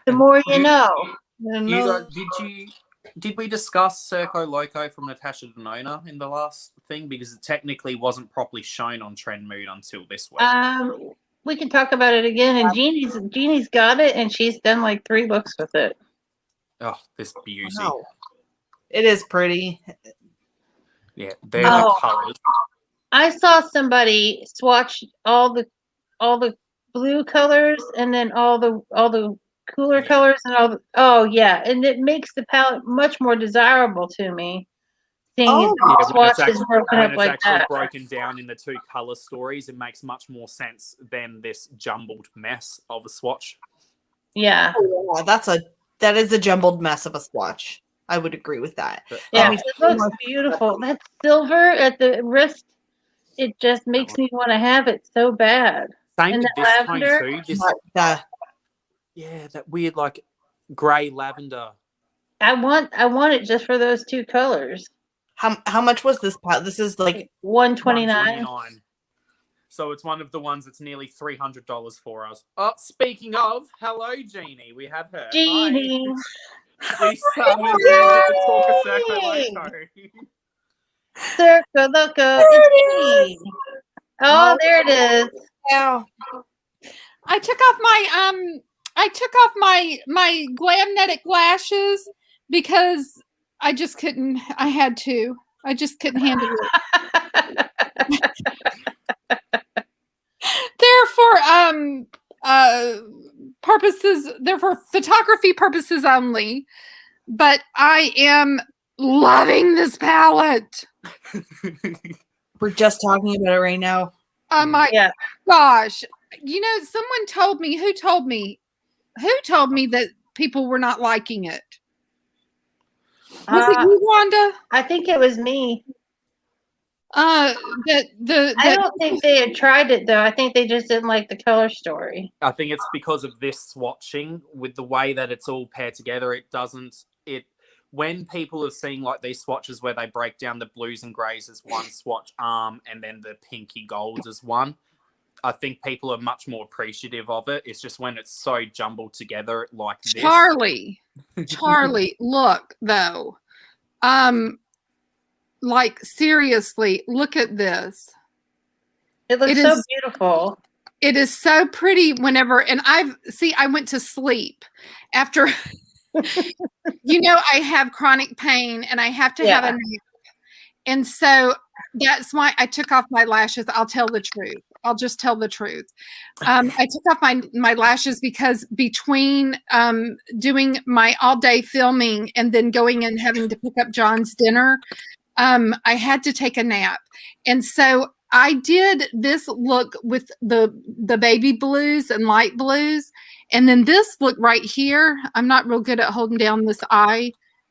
The And more you know. Did we discuss Circo Loco from Natasha Denona in the last thing? Because it technically wasn't properly shown on Trend Mood until this week. We can talk about it again. And Jeannie's got it, and she's done like 3 books with it. Oh, this beauty. Wow. It is pretty. Yeah, they're the colors. I saw somebody swatch all the blue colors and then all the cooler colors and and it makes the palette much more desirable to me. Seeing the swatches broken up like that. Broken down in the 2 color stories, it makes much more sense than this jumbled mess of a swatch. Yeah. Oh, yeah, that is a jumbled mess of a swatch. I would agree with that. Yeah, it looks beautiful. That silver at the wrist, it just makes me want to have it so bad. Same with this lavender. tone too. That weird like grey lavender. I want it just for those 2 colors. How much was this pot? This is like $129. So it's one of the ones that's nearly $300 for us. Oh, speaking of, hello Jeannie, we have her. Jeannie. We summoned you to talk of Circo Loco. Circo Loco. It's Jeannie. Oh, there it is. Yeah. I took off my glamnetic lashes because I just couldn't. I had to. I just couldn't handle it. They're for photography purposes only. But I am loving this palette. We're just talking about it right now. Oh my gosh. You know, someone told me, who told me that people were not liking it? Was it you, Wanda? I think it was me. I don't think they had tried it though. I think they just didn't like the color story. I think it's because of this swatching with the way that it's all paired together. It doesn't. When people are seeing like these swatches where they break down the blues and greys as one swatch arm and then the pinky golds as one, I think people are much more appreciative of it. It's just when it's so jumbled together like this. Charlie, look though. Like seriously, look at this. It looks so beautiful. It is so pretty whenever, and I went to sleep after, I have chronic pain and I have to have a nap. And so that's why I took off my lashes. I'll tell the truth. I'll just tell the truth. I took off my lashes because between doing my all day filming and then going and having to pick up John's dinner, I had to take a nap. And so I did this look with the baby blues and light blues. And then this look right here, I'm not real good at holding down this eye,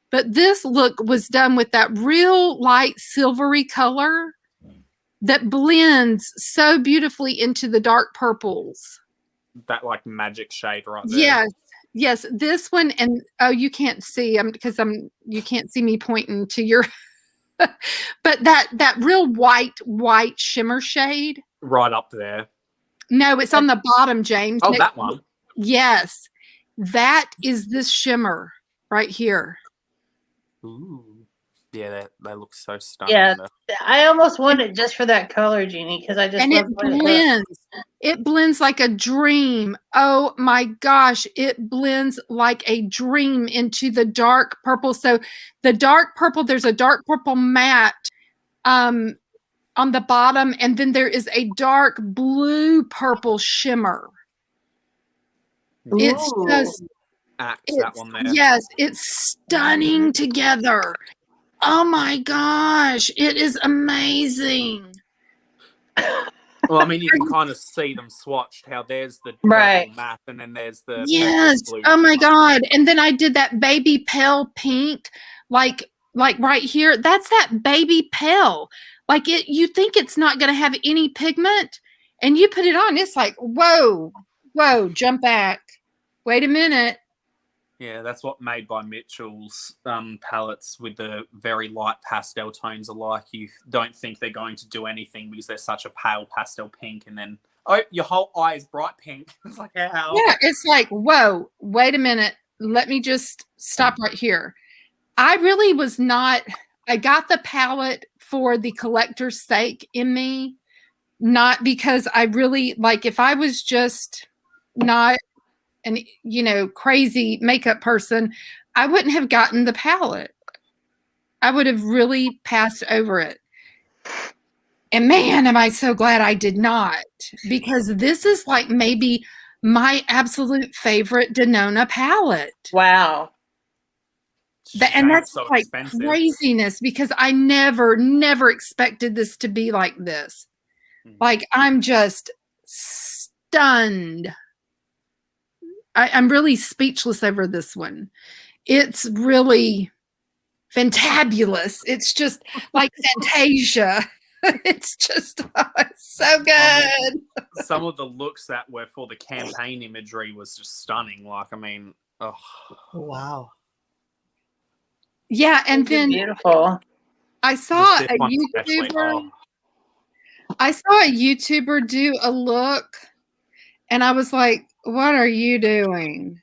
but this look was done with that real light silvery color that blends so beautifully into the dark purples. That like magic shade right there. Yes. This one, and you can't see because you can't see me pointing to your but that real white shimmer shade right up there. No, it's on the bottom, James. Oh, that one. Yes, that is this shimmer right here. Ooh, yeah, that looks so stunning. Yeah, I almost want it just for that color, Jeannie, because I just love it blends. It blends like a dream. Oh my gosh, it blends like a dream into the dark purple. So the dark purple, there's a dark purple matte on the bottom, and then there is a dark blue purple shimmer. Ooh. It's just that one there. Yes, it's stunning together. Oh my gosh, it is amazing. Well, I mean, you can kind of see them swatched. How there's the purple matte, and then there's the blue. Oh my god! And then I did that baby pale pink, like right here. That's that baby pale. Like it, you think it's not going to have any pigment, and you put it on. It's like whoa, jump back. Wait a minute. Yeah, that's what Made by Mitchell's palettes with the very light pastel tones are like. You don't think they're going to do anything because they're such a pale pastel pink, and then your whole eye is bright pink. It's like how? Yeah, it's like whoa. Wait a minute. Let me just stop right here. I really was not. I got the palette for the collector's sake in me, not because I really like. If I was just not an crazy makeup person, I wouldn't have gotten the palette. I would have really passed over it. And man, am I so glad I did not, because this is like maybe my absolute favorite Denona palette. Wow. And that's so like expensive. Craziness, because I never expected this to be like this. Like I'm just stunned. I'm really speechless over this one. It's really fantabulous. It's just like Fantasia. It's just it's so good. Some of the looks that were for the campaign imagery was just stunning. Like, I mean, oh wow. Yeah, and then beautiful. I saw a YouTuber. I saw a YouTuber do a look, and I was like, what are you doing?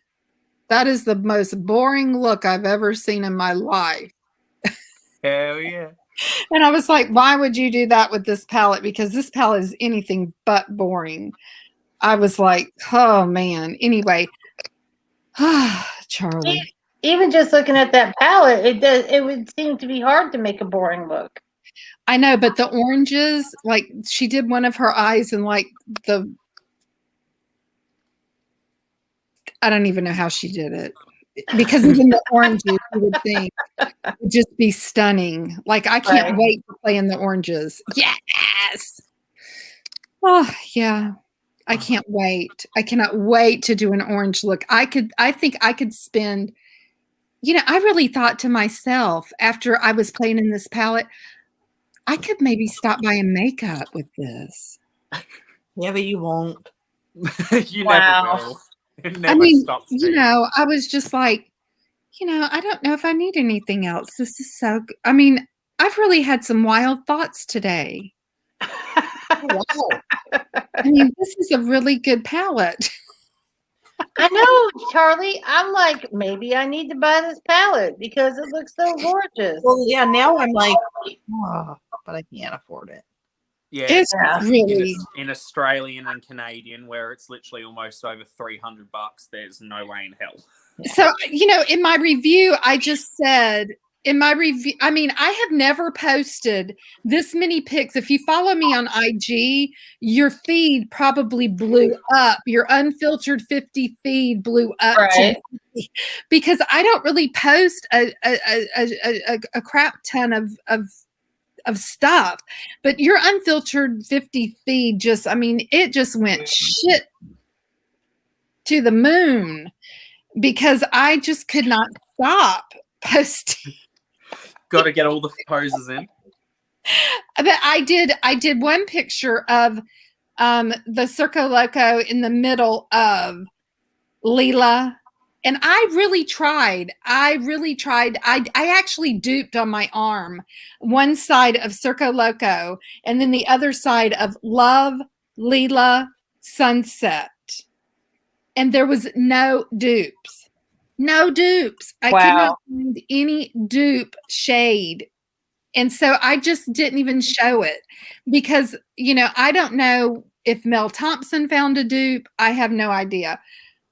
That is the most boring look I've ever seen in my life. Hell yeah. And I was like, why would you do that with this palette? Because this palette is anything but boring. I was like, oh man. Anyway, Charlie. Even just looking at that palette, it would seem to be hard to make a boring look. I know, but the oranges, like she did one of her eyes and like I don't even know how she did it, because even the oranges, you would think, would just be stunning. Like I can't wait to play in the oranges. Yes. Oh yeah, I can't wait. I cannot wait to do an orange look. I think I could spend. I really thought to myself after I was playing in this palette, I could maybe stop by and makeup with this. Yeah, but you won't. You Wow. never will. It I never mean, stops. you being. know, I was just like, I don't know if I need anything else. This is so good. I mean, I've really had some wild thoughts today. Wow. I mean, this is a really good palette. I know, Charlie. I'm like, maybe I need to buy this palette because it looks so gorgeous. Well, yeah, now I'm like, oh, but I can't afford it. Yeah, It's Yeah. really in Australian and Canadian, where it's literally almost over $300, there's no way in hell. so, in my review, I just said in my review, I mean, I have never posted this many pics. If you follow me on IG, your feed probably blew up. Your unfiltered 50 feed blew up Right. because I don't really post a crap ton of stuff, but your unfiltered 50 feed it just went shit to the moon because I just could not stop posting. Got to get all the poses in. But I did one picture of the Circo Loco in the middle of Leela. And I really tried. I actually duped on my arm one side of Circo Loco and then the other side of Love, Leela, Sunset. And there was no dupes. No dupes. I could not find any dupe shade. And so I just didn't even show it because, I don't know if Mel Thompson found a dupe. I have no idea.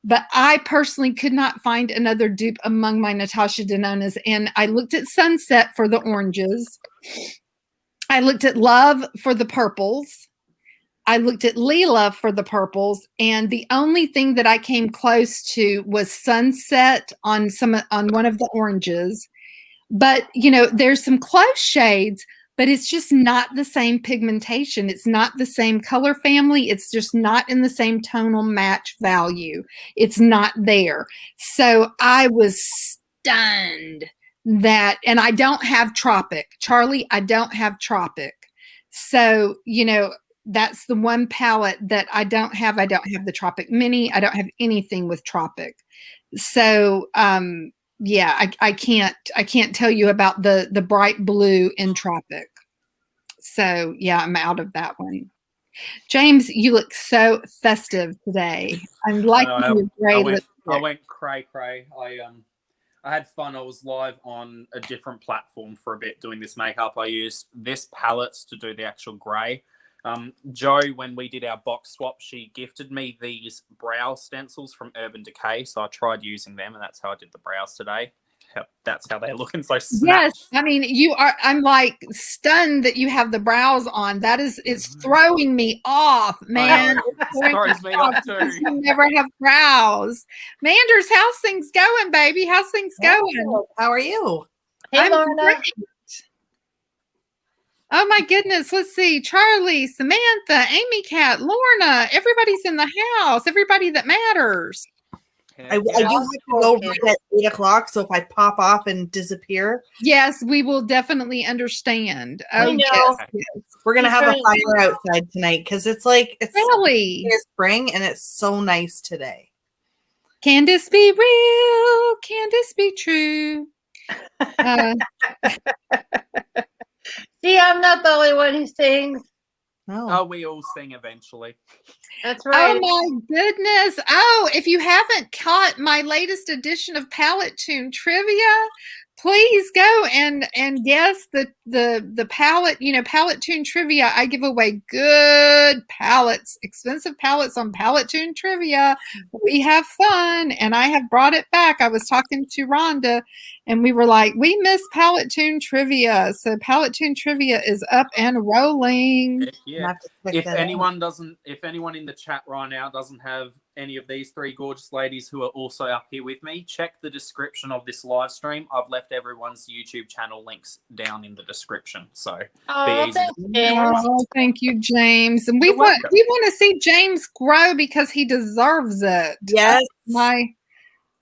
But I personally could not find another dupe among my Natasha Denonas. And I looked at Sunset for the oranges. I looked at Love for the purples. I looked at Leela for the purples. And the only thing that I came close to was Sunset on one of the oranges. But, there's some close shades, but it's just not the same pigmentation. It's not the same color family. It's just not in the same tonal match value. It's not there. So I was stunned and I don't have Tropic. Charlie, I don't have Tropic. So, that's the one palette that I don't have. I don't have the Tropic Mini. I don't have anything with Tropic. So, yeah, I can't tell you about the bright blue in Tropic. So yeah, I'm out of that one. James, you look so festive today. I'm liking your gray lipstick. I went cray. I had fun. I was live on a different platform for a bit doing this makeup. I used this palette to do the actual grey. Joe, when we did our box swap, she gifted me these brow stencils from Urban Decay, so I tried using them, and that's how I did the brows today. That's how they're looking so snatched. Yes, I mean I'm like stunned that you have the brows on. It's throwing me off, man. It throws me off too. You never have brows. Manders, how's things going, baby? How's things going? How are you? Hey, I'm Lorna. great. Oh my goodness. Let's see. Charlie, Samantha, Amy Cat, Lorna, everybody's in the house. Everybody that matters. I do have to go right at 8 o'clock, so if I pop off and disappear. Yes, we will definitely understand. Oh, know. yes. We're going to have a fire outside tonight because it's Really? spring and it's so nice today. Can this be real? Can this be true? See, I'm not the only one who sings. No. Oh, we all sing eventually. That's right. Oh my goodness. Oh, if you haven't caught my latest edition of Palette Tune Trivia, please go and guess the palette, Palette Tune Trivia. I give away good palettes, expensive palettes on Palette Tune Trivia. We have fun, and I have brought it back. I was talking to Rhonda, and we were like, we miss Palette Tune Trivia. So Palette Tune Trivia is up and rolling. Yeah. If anyone in the chat right now doesn't have any of these three gorgeous ladies who are also up here with me, check the description of this live stream. I've left everyone's YouTube channel links down in the description, so be easy. Thanks, James. Oh, thank you, James. And we want to see James grow because he deserves it. Yes.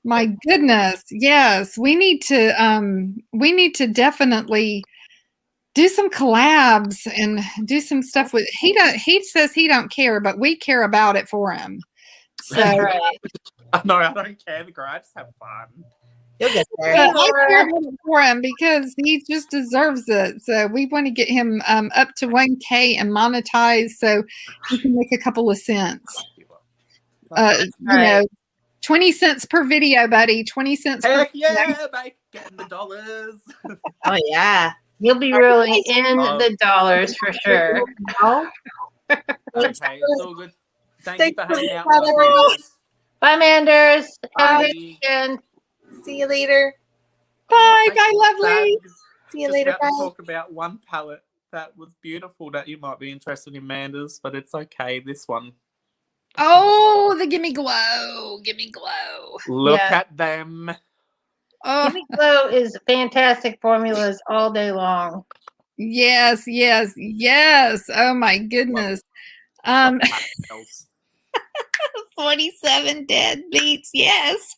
My goodness. Yes, we need to definitely do some collabs and do some stuff with. He says he don't care, but we care about it for him. So Right. No, I don't care. The I just have fun. You'll get but there. I care about it for him because he just deserves it. So we want to get him up to 1K and monetize so he can make a couple of cents. You know, 20 cents per video, buddy. 20 cents per Heck yeah, babe. Getting the dollars. Oh yeah. You'll be really in the dollars for sure. Okay, it's all good. Thank you for hanging out Bye, with us, everyone. Manders. Bye, Manders. Have a Bye. good weekend. See you later. Bye, Thank bye, you, lovely. Babs. See you Just later. about Bye. to talk about one palette that was beautiful that you might be interested in, Manders, but it's okay. This one. Oh, the gimme glow. Gimme glow. Look Yeah. at them. Oh, Gimme Glow is fantastic formulas all day long. yes, yes, yes. Oh my goodness. 47 dead beats. Yes.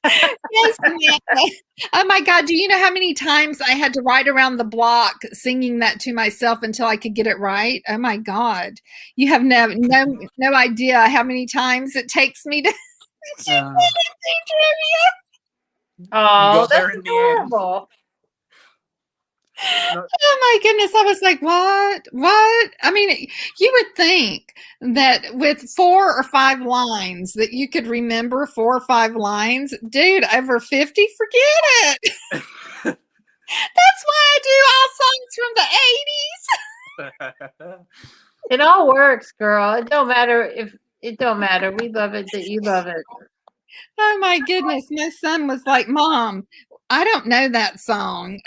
Yes, Samantha. Oh my God. Do you know how many times I had to ride around the block singing that to myself until I could get it right? Oh my God. You have no idea how many times it takes me to Uh, Oh, there that's in the end. adorable. No, Oh my goodness. I was like, what? What? I mean, you would think that with 4 or 5 lines that you could remember 4 or 5 lines. Dude, over 50, forget it. That's why I do all songs from the 80s. It all works, girl. It don't matter if it don't matter. We love it that you love it. Oh my goodness. My son was like, Mom, I don't know that song.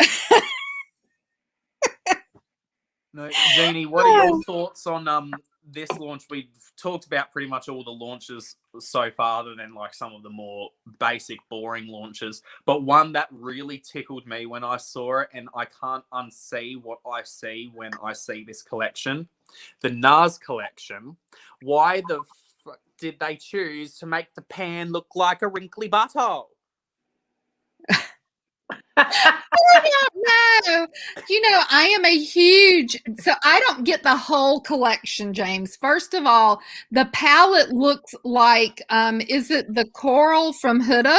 no, Jeannie, what are your thoughts on this launch? We've talked about pretty much all the launches so far, other than like some of the more basic, boring launches. But one that really tickled me when I saw it, and I can't unsee what I see when I see this collection, the NARS collection. Why the fuck did they choose to make the pan look like a wrinkly butthole? I don't know. You know, I am a huge, so I don't get the whole collection, James. First of all, the palette looks like, is it the coral from Huda?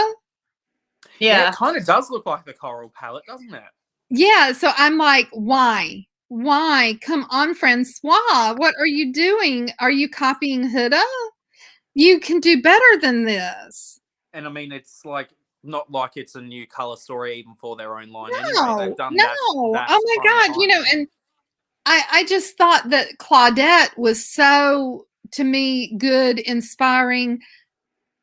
Yeah. It kind of does look like the coral palette, doesn't it? Yeah, so I'm like, why? Why? Come on, Francois. What are you doing? Are you copying Huda? You can do better than this. And I mean, it's like not like it's a new color story even for their own line. Anyway, No, they've done no. that Oh my from God, you know, and I just thought that Claudette was so, to me, good, inspiring.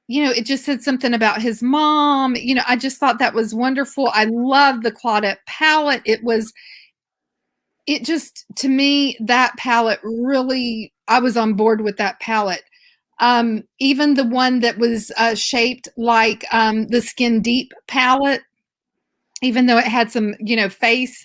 You know, it just said something about his mom. You know, I just thought that was wonderful. I love the Claudette palette. It just, to me, that palette really, I was on board with that palette. Even the one that was shaped like the Skin Deep palette, even though it had some, you know, face,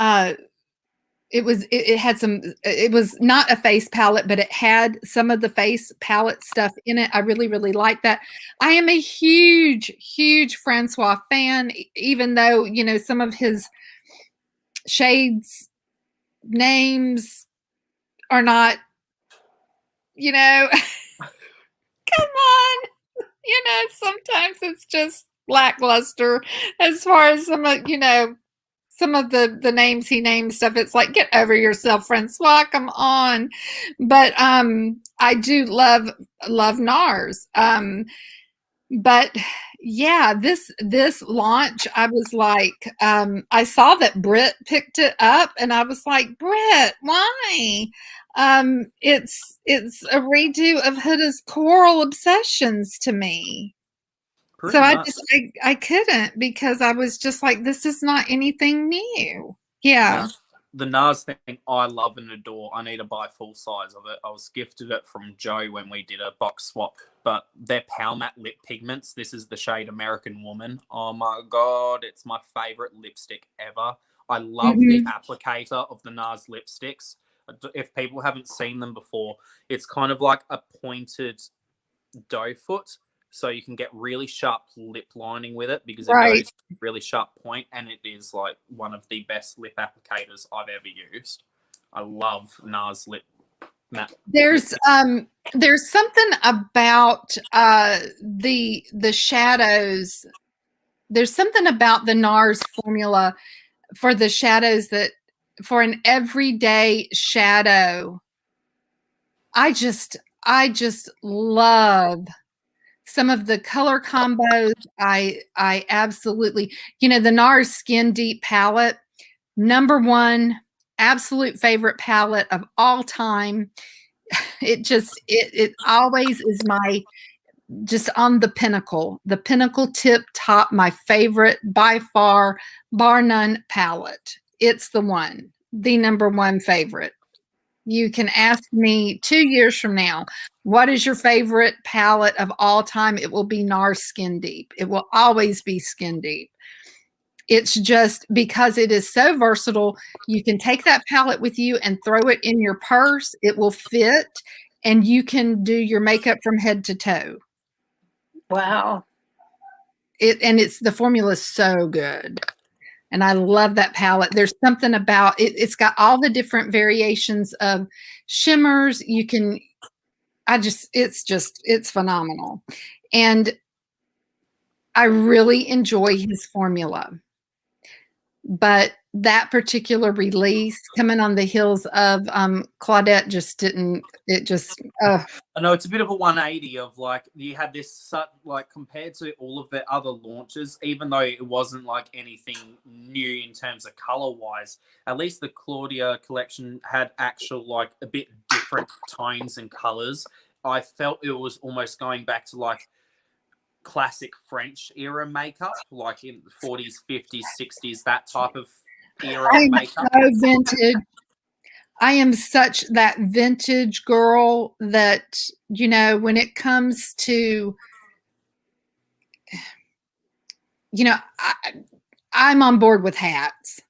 it was not a face palette, but it had some of the face palette stuff in it. I really, really like that. I am a huge, huge Francois fan, even though, you know, some of his shades names are not, you know, come on. You know, sometimes it's just lackluster as far as some of, you know, some of the names he names stuff. It's like, get over yourself, Francois, come on. But I do love NARS. But yeah, this launch, I was like, I saw that Britt picked it up and I was like, Britt, why? It's a redo of Huda's Coral Obsessions to me. Pretty So much. I couldn't, because I was just like, this is not anything new. Yeah. The NARS thing, I love and adore. I need to buy full size of it. I was gifted it from Joe when we did a box swap. But they're Power Matte lip pigments. This is the shade American Woman. Oh my God, it's my favorite lipstick ever. I love the applicator of the NARS lipsticks. If people haven't seen them before, it's kind of like a pointed doe foot so you can get really sharp lip lining with it because it Right. goes really sharp point, and it is like one of the best lip applicators I've ever used. I love NARS lip matte. There's something about the shadows. There's something about the NARS formula for the shadows that for an everyday shadow. I just love some of the color combos. I absolutely, the NARS Skin Deep palette, #1 absolute favorite palette of all time. It always is my just on the pinnacle tip top, my favorite by far, bar none palette. It's the one, the #1 favorite. You can ask me 2 years from now, what is your favorite palette of all time? It will be NARS Skin Deep. It will always be Skin Deep. It's just because it is so versatile. You can take that palette with you and throw it in your purse. It will fit, and you can do your makeup from head to toe. Wow. The formula is so good. And I love that palette. There's something about it. It's got all the different variations of shimmers. It's phenomenal. And I really enjoy his formula. But that particular release coming on the heels of Claudette just didn't, it just, I know it's a bit of a 180 of like, you had this, like, compared to all of the other launches, even though it wasn't like anything new in terms of color wise, at least the Claudia collection had actual, like, a bit different tones and colors. I felt it was almost going back to like classic French era makeup, like in the 40s, 50s, 60s, that type of era of makeup. So vintage. I am such that vintage girl that, when it comes to, I'm on board with hats.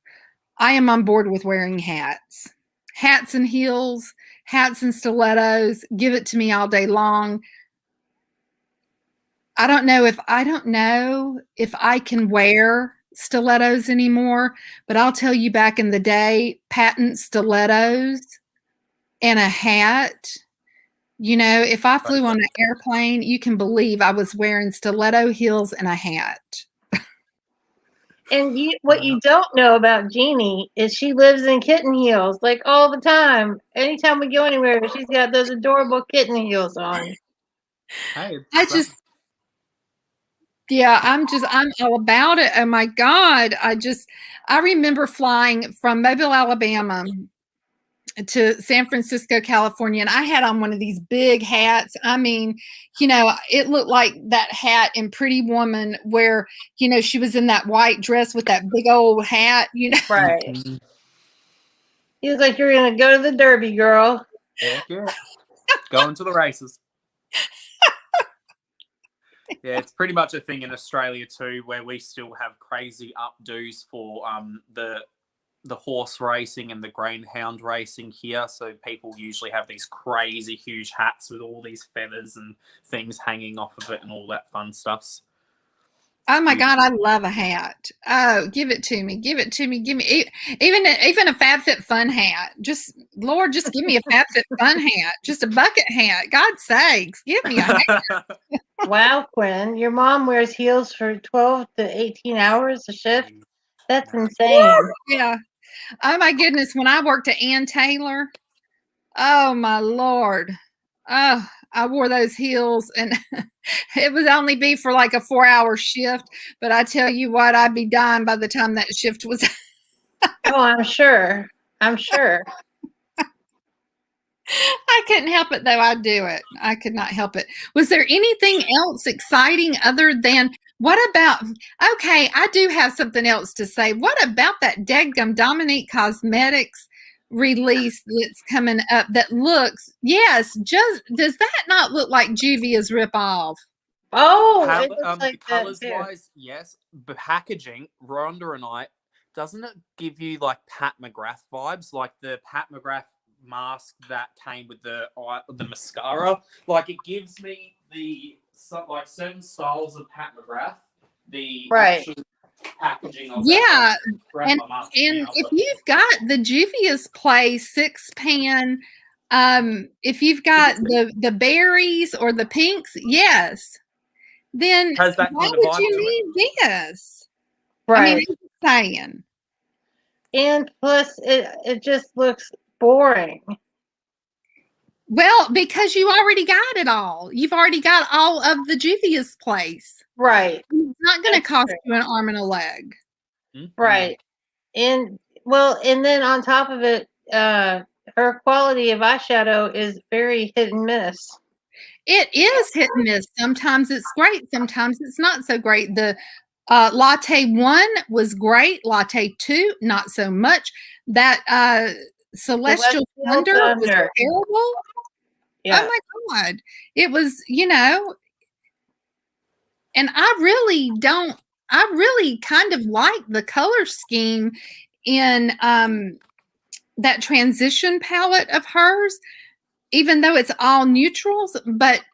I am on board with wearing hats. Hats and heels, hats and stilettos, give it to me all day long. I don't know if I can wear stilettos anymore, but I'll tell you, back in the day, patent stilettos and a hat, if I flew on an airplane, you can believe I was wearing stiletto heels and a hat. And what you don't know about Jeannie is she lives in kitten heels, like, all the time. Anytime we go anywhere, she's got those adorable kitten heels on. Hey, I'm all about it. Oh my God. I remember flying from Mobile, Alabama to San Francisco, California, and I had on one of these big hats. I mean, it looked like that hat in Pretty Woman where, she was in that white dress with that big old hat, Right. He was like, you're going to go to the Derby, girl. Heck yeah. Going to the races. Yeah, it's pretty much a thing in Australia too, where we still have crazy updos for the horse racing and the greyhound racing here. So people usually have these crazy huge hats with all these feathers and things hanging off of it and all that fun stuff. Oh my God, I love a hat. Oh, give it to me. Give it to me. Give me even a FabFitFun hat. Lord, just give me a FabFitFun hat. Just a bucket hat. God's sakes, give me a hat. Wow, Quinn, your mom wears heels for 12 to 18 hours a shift. That's insane. Yeah. Oh my goodness, when I worked at Ann Taylor, oh my Lord. Oh, I wore those heels, and it would only be for like a 4-hour shift. But I tell you what, I'd be dying by the time that shift was. Oh, I'm sure. I couldn't help it, though. I'd do it. I could not help it. Was there anything else exciting other than okay, I do have something else to say. What about that dadgum Dominique Cosmetics release that's coming up that looks, does that not look like Juvia's ripoff? Oh, it looks like colors that wise, yes. But packaging, Rhonda and I, doesn't it give you like Pat McGrath vibes? Like the Pat McGrath mask that came with the mascara? Like, it gives me like certain styles of Pat McGrath, the Right. actual packaging of Yeah, grab and my mask and now, if but- you've got the Juvia's Play 6-pan, if you've got the berries or the pinks, yes, then Has that why kind of would vibe you to it. need this? I Right. mean, I'm just saying. And plus, it just looks boring. Well, because you already got it all. You've already got all of the Juvia's Place. Right. It's not going to That's cost true. you an arm and a leg. Right. And well, and then on top of it, her quality of eyeshadow is very hit and miss. It is hit and miss. Sometimes it's great. Sometimes it's not so great. The Latte 1 was great. Latte 2, not so much. That Celestial Thunder was terrible. Yeah. Oh my God. It was, and I really kind of like the color scheme in that transition palette of hers, even though it's all neutrals, but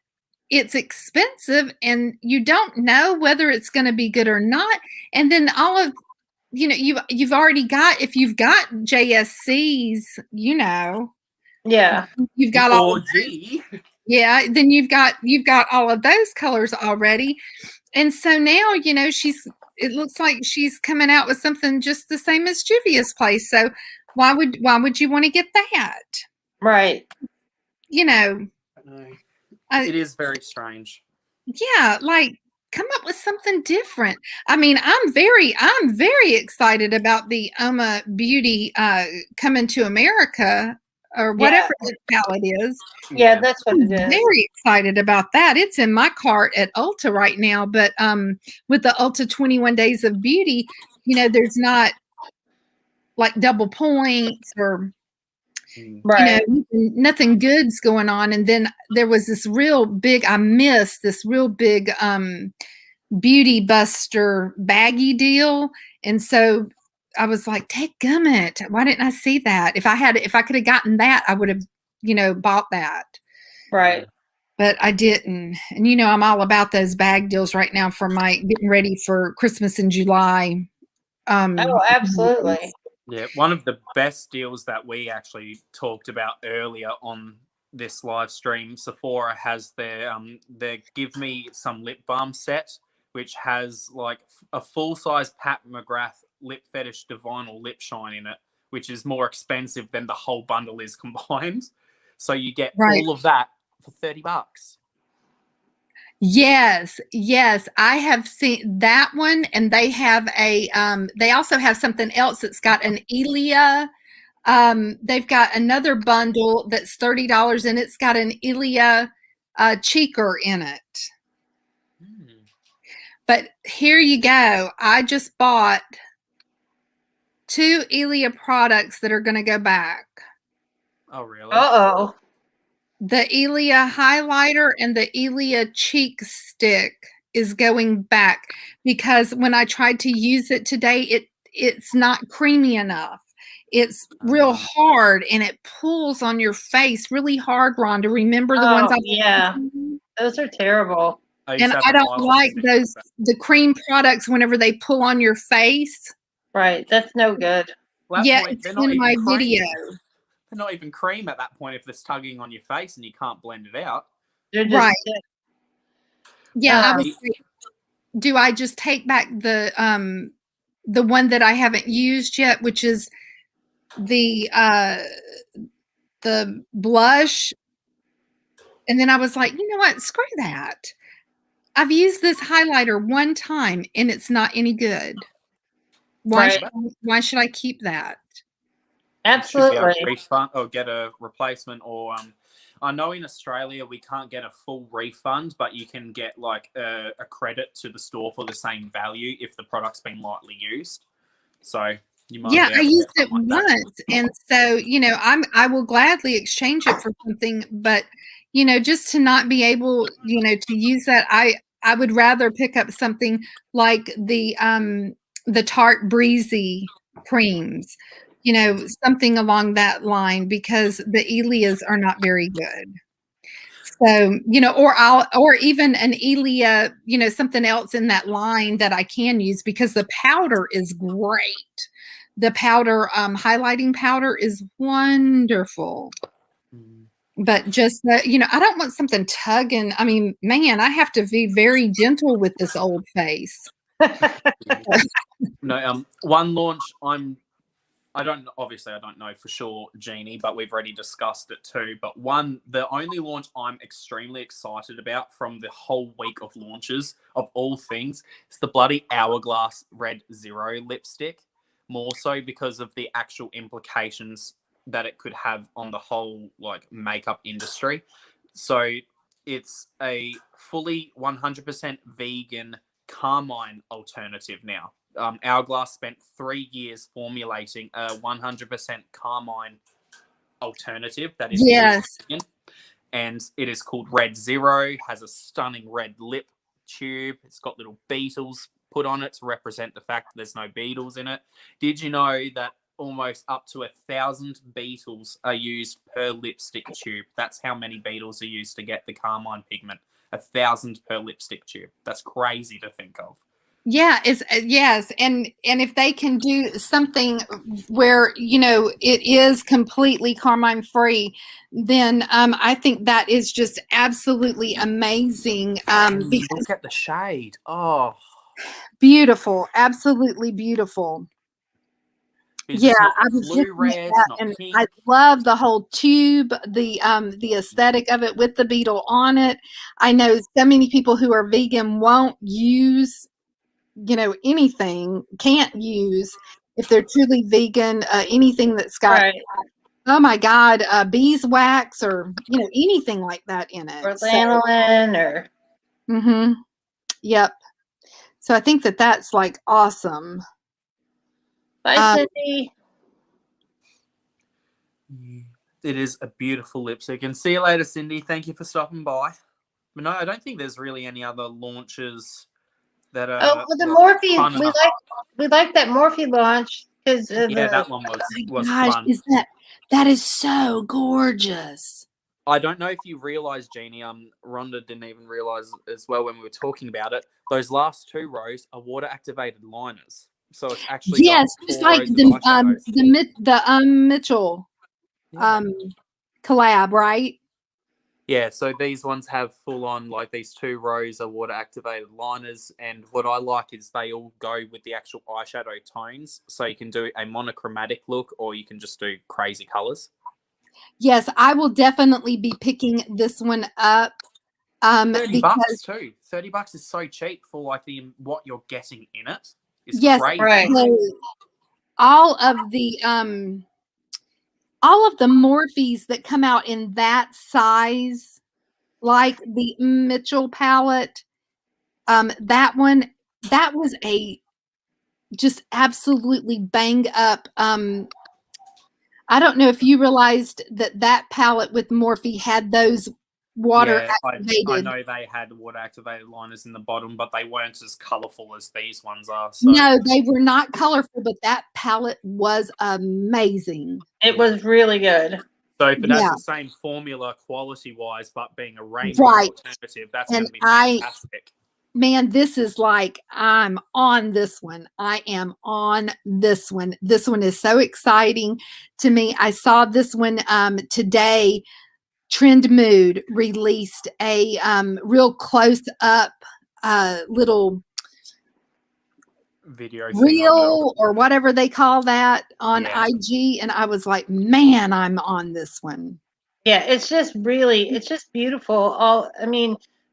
it's expensive and you don't know whether it's going to be good or not. And then all of, you've already got, if you've got JSCs, Yeah. you've got all, yeah, then you've got all of those colors already. And so now, it looks like she's coming out with something just the same as Juvia's Place. So why would you want to get that? Right. It is very strange. Yeah, like come up with something different. I mean, I'm very excited about the Oma Beauty coming to America or whatever that palette is. Yeah, that's what it is. I'm very excited about that. It's in my cart at Ulta right now, but with the Ulta 21 Days of Beauty, there's not like double points or Right. nothing good's going on. And then there was this real big, I missed this real big Beauty Buster baggy deal. And so I was like, dadgummit, why didn't I see that? If I could have gotten that, I would have, bought that. Right. But I didn't. And I'm all about those bag deals right now for my getting ready for Christmas in July. Oh, absolutely. Yeah, one of the best deals that we actually talked about earlier on this live stream, Sephora has their Give Me Some Lip Balm set, which has like a full-size Pat McGrath Lip Fetish Divinal Lip Shine in it, which is more expensive than the whole bundle is combined. So you get all of that for $30. Yes, I have seen that one, and they have they also have something else that's got an Ilia. They've got another bundle that's $30, and it's got an Ilia cheeker in it. But here you go. I just bought 2 Ilia products that are going to go back. Oh, really? Uh-oh. The Ilia highlighter and the Ilia cheek stick is going back because when I tried to use it today, it's not creamy enough. It's real hard and it pulls on your face really hard, Rhonda. Remember the ones I was using? Those are terrible. And I don't like the cream products whenever they pull on your face. Right. That's no good. Well, yeah, it's in my video. They're not even cream at that point if it's tugging on your face and you can't blend it out. Right. Yeah, I was like, do I just take back the one that I haven't used yet, which is the blush? And then I was like, you know what? Screw that. I've used this highlighter one time and it's not any good. Why should I keep that? Absolutely. You should be able to refund or get a replacement, or I know in Australia we can't get a full refund, but you can get like a credit to the store for the same value if the product's been lightly used. So you might. Yeah, I used it once, and so I will gladly exchange it for something, but just to not be able to use that, I would rather pick up something like the Tarte Breezy creams. Something along that line, because the Ilias are not very good. So, or even an Elia, something else in that line that I can use, because the powder is great. The powder, highlighting powder is wonderful. But just that, I don't want something tugging. I mean, man, I have to be very gentle with this old face. No, one launch I don't know for sure, Jeannie, but we've already discussed it too. But the only launch I'm extremely excited about from the whole week of launches of all things is the bloody Hourglass Red Zero lipstick. More so because of the actual implications that it could have on the whole makeup industry. So it's a fully 100% vegan carmine alternative now. Hourglass spent 3 years formulating a 100% carmine alternative that is vegan, and it is called Red Zero. Has a stunning red lip tube. It's got little beetles put on it to represent the fact that there's no beetles in it. Did you know that almost up to 1,000 beetles are used per lipstick tube? That's how many beetles are used to get the carmine pigment. 1,000 per lipstick tube. That's crazy to think of. Yeah, yes, and if they can do something where it is completely carmine free, then I think that is just absolutely amazing. Because look at the shade. Oh, beautiful, absolutely beautiful. Yeah, I was looking at that, and I love the whole tube, the aesthetic of it with the beetle on it. I know so many people who are vegan won't use anything, can't use, if they're truly vegan, anything that's got, oh my God, beeswax or, anything like that in it. Or lanolin or. Mm-hmm. Yep. So I think that's awesome. Bye, Cindy. It is a beautiful lipstick. And see you later, Cindy. Thank you for stopping by. But no, I don't think there's really any other launches that are. The Morphe. We like that Morphe launch because that one was fun. That is so gorgeous. I don't know if you realize, Jeannie. Rhonda didn't even realize as well when we were talking about it. Those last 2 rows are water-activated liners, so it's actually just like the Mitchell collab, right? Yeah, so these ones have full on, these 2 rows of water activated liners. And what I like is they all go with the actual eyeshadow tones. So you can do a monochromatic look, or you can just do crazy colors. Yes, I will definitely be picking this one up. $30 too. $30 is so cheap for what you're getting in it. It's crazy. Right. So all of the Morphes that come out in that size, like the Mitchell palette, that was a just absolutely bang up. I don't know if you realized that palette with Morphe had those water activated. I know they had water activated liners in the bottom, but they weren't as colorful as these ones are. So. No, they were not colorful, but that palette was amazing. It was really good. So if it has the same formula quality-wise, but being a rainbow alternative, that's going to be fantastic. Man, this is I'm on this one. I am on this one. This one is so exciting to me. I saw this one today. Trend Mood released a real close-up little video reel or whatever they call that on IG, and I was like, man, I'm on this one. Yeah, it's just beautiful.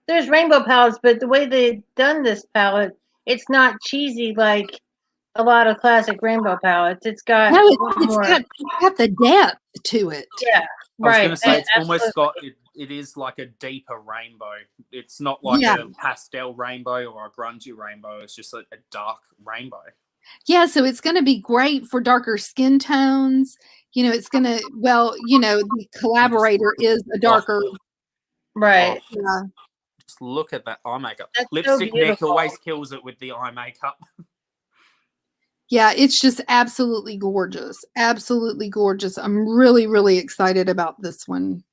There's rainbow palettes, but the way they've done this palette, it's not cheesy like a lot of classic rainbow palettes. It's got it's got the depth to it. Yeah, right. I was going to say, it's almost got it is like a deeper rainbow. It's not like a pastel rainbow or a grungy rainbow. It's just a dark rainbow. Yeah, so it's going to be great for darker skin tones. It's going to, the collaborator is a darker. Right. Yeah. Just look at that eye makeup. Lipstick Nick always kills it with the eye makeup. Yeah, it's just absolutely gorgeous. Absolutely gorgeous. I'm really, really excited about this one.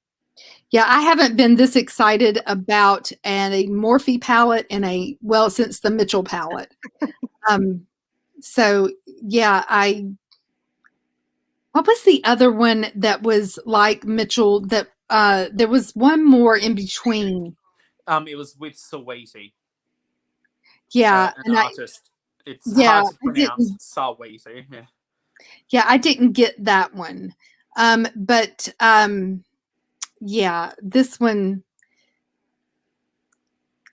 Yeah, I haven't been this excited about a Morphe palette since the Mitchell palette. So yeah, what was the other one that was like Mitchell that there was one more in between. It was with Saweetie, Yeah, an and artist. It's hard to I pronounce. didn't. Saweetie. Yeah. Yeah, I didn't get that one. But yeah, this one.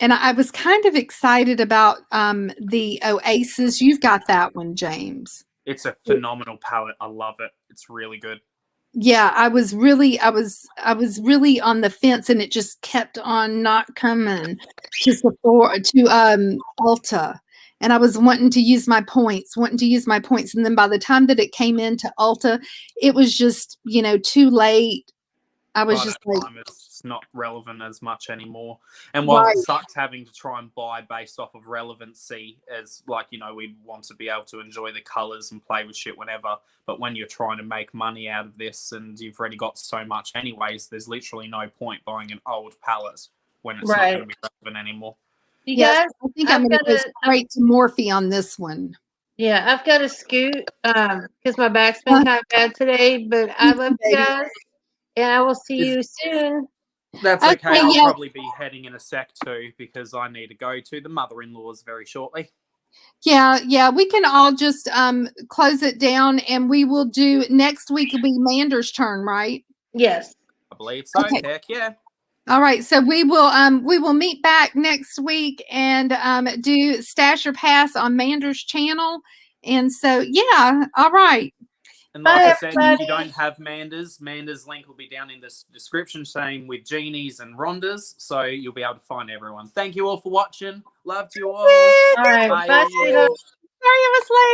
And I was kind of excited about the Oasis. You've got that one, James. It's a phenomenal palette. I love it. It's really good. Yeah, I was really on the fence, and it just kept on not coming to Sephora to Ulta, and I was wanting to use my points, and then by the time that it came into Ulta, it was just too late. I was By just that like, time, it's not relevant as much anymore. And while right, it sucks having to try and buy based off of relevancy, as we want to be able to enjoy the colors and play with shit whenever. But when you're trying to make money out of this and you've already got so much anyways, there's literally no point buying an old palette when it's not Right. going to be relevant anymore. You yes, guys, I think I'm I've going to got go straight to Morphe on this one. yeah, I've got to scoot because my back's been kind of bad today. But I love you Baby. guys, and I will see you soon. That's Okay, okay. I'll yeah. probably be heading in a sec too because I need to go to the mother-in-law's very shortly. Yeah, we can all just close it down, and we will do next week. Will be Mander's turn, right? Yes. I believe so. Okay. Heck yeah. All right, so we will meet back next week and do Stash or Pass on Mander's channel. And so yeah, all right. And like Bye, I said, if everybody. you don't have Mander's link will be down in the description, same with Jeannie's and Rhonda's, so you'll be able to find everyone. Thank you all for watching. Love to you all. All right. Bye, sweetheart. Sorry, it was late.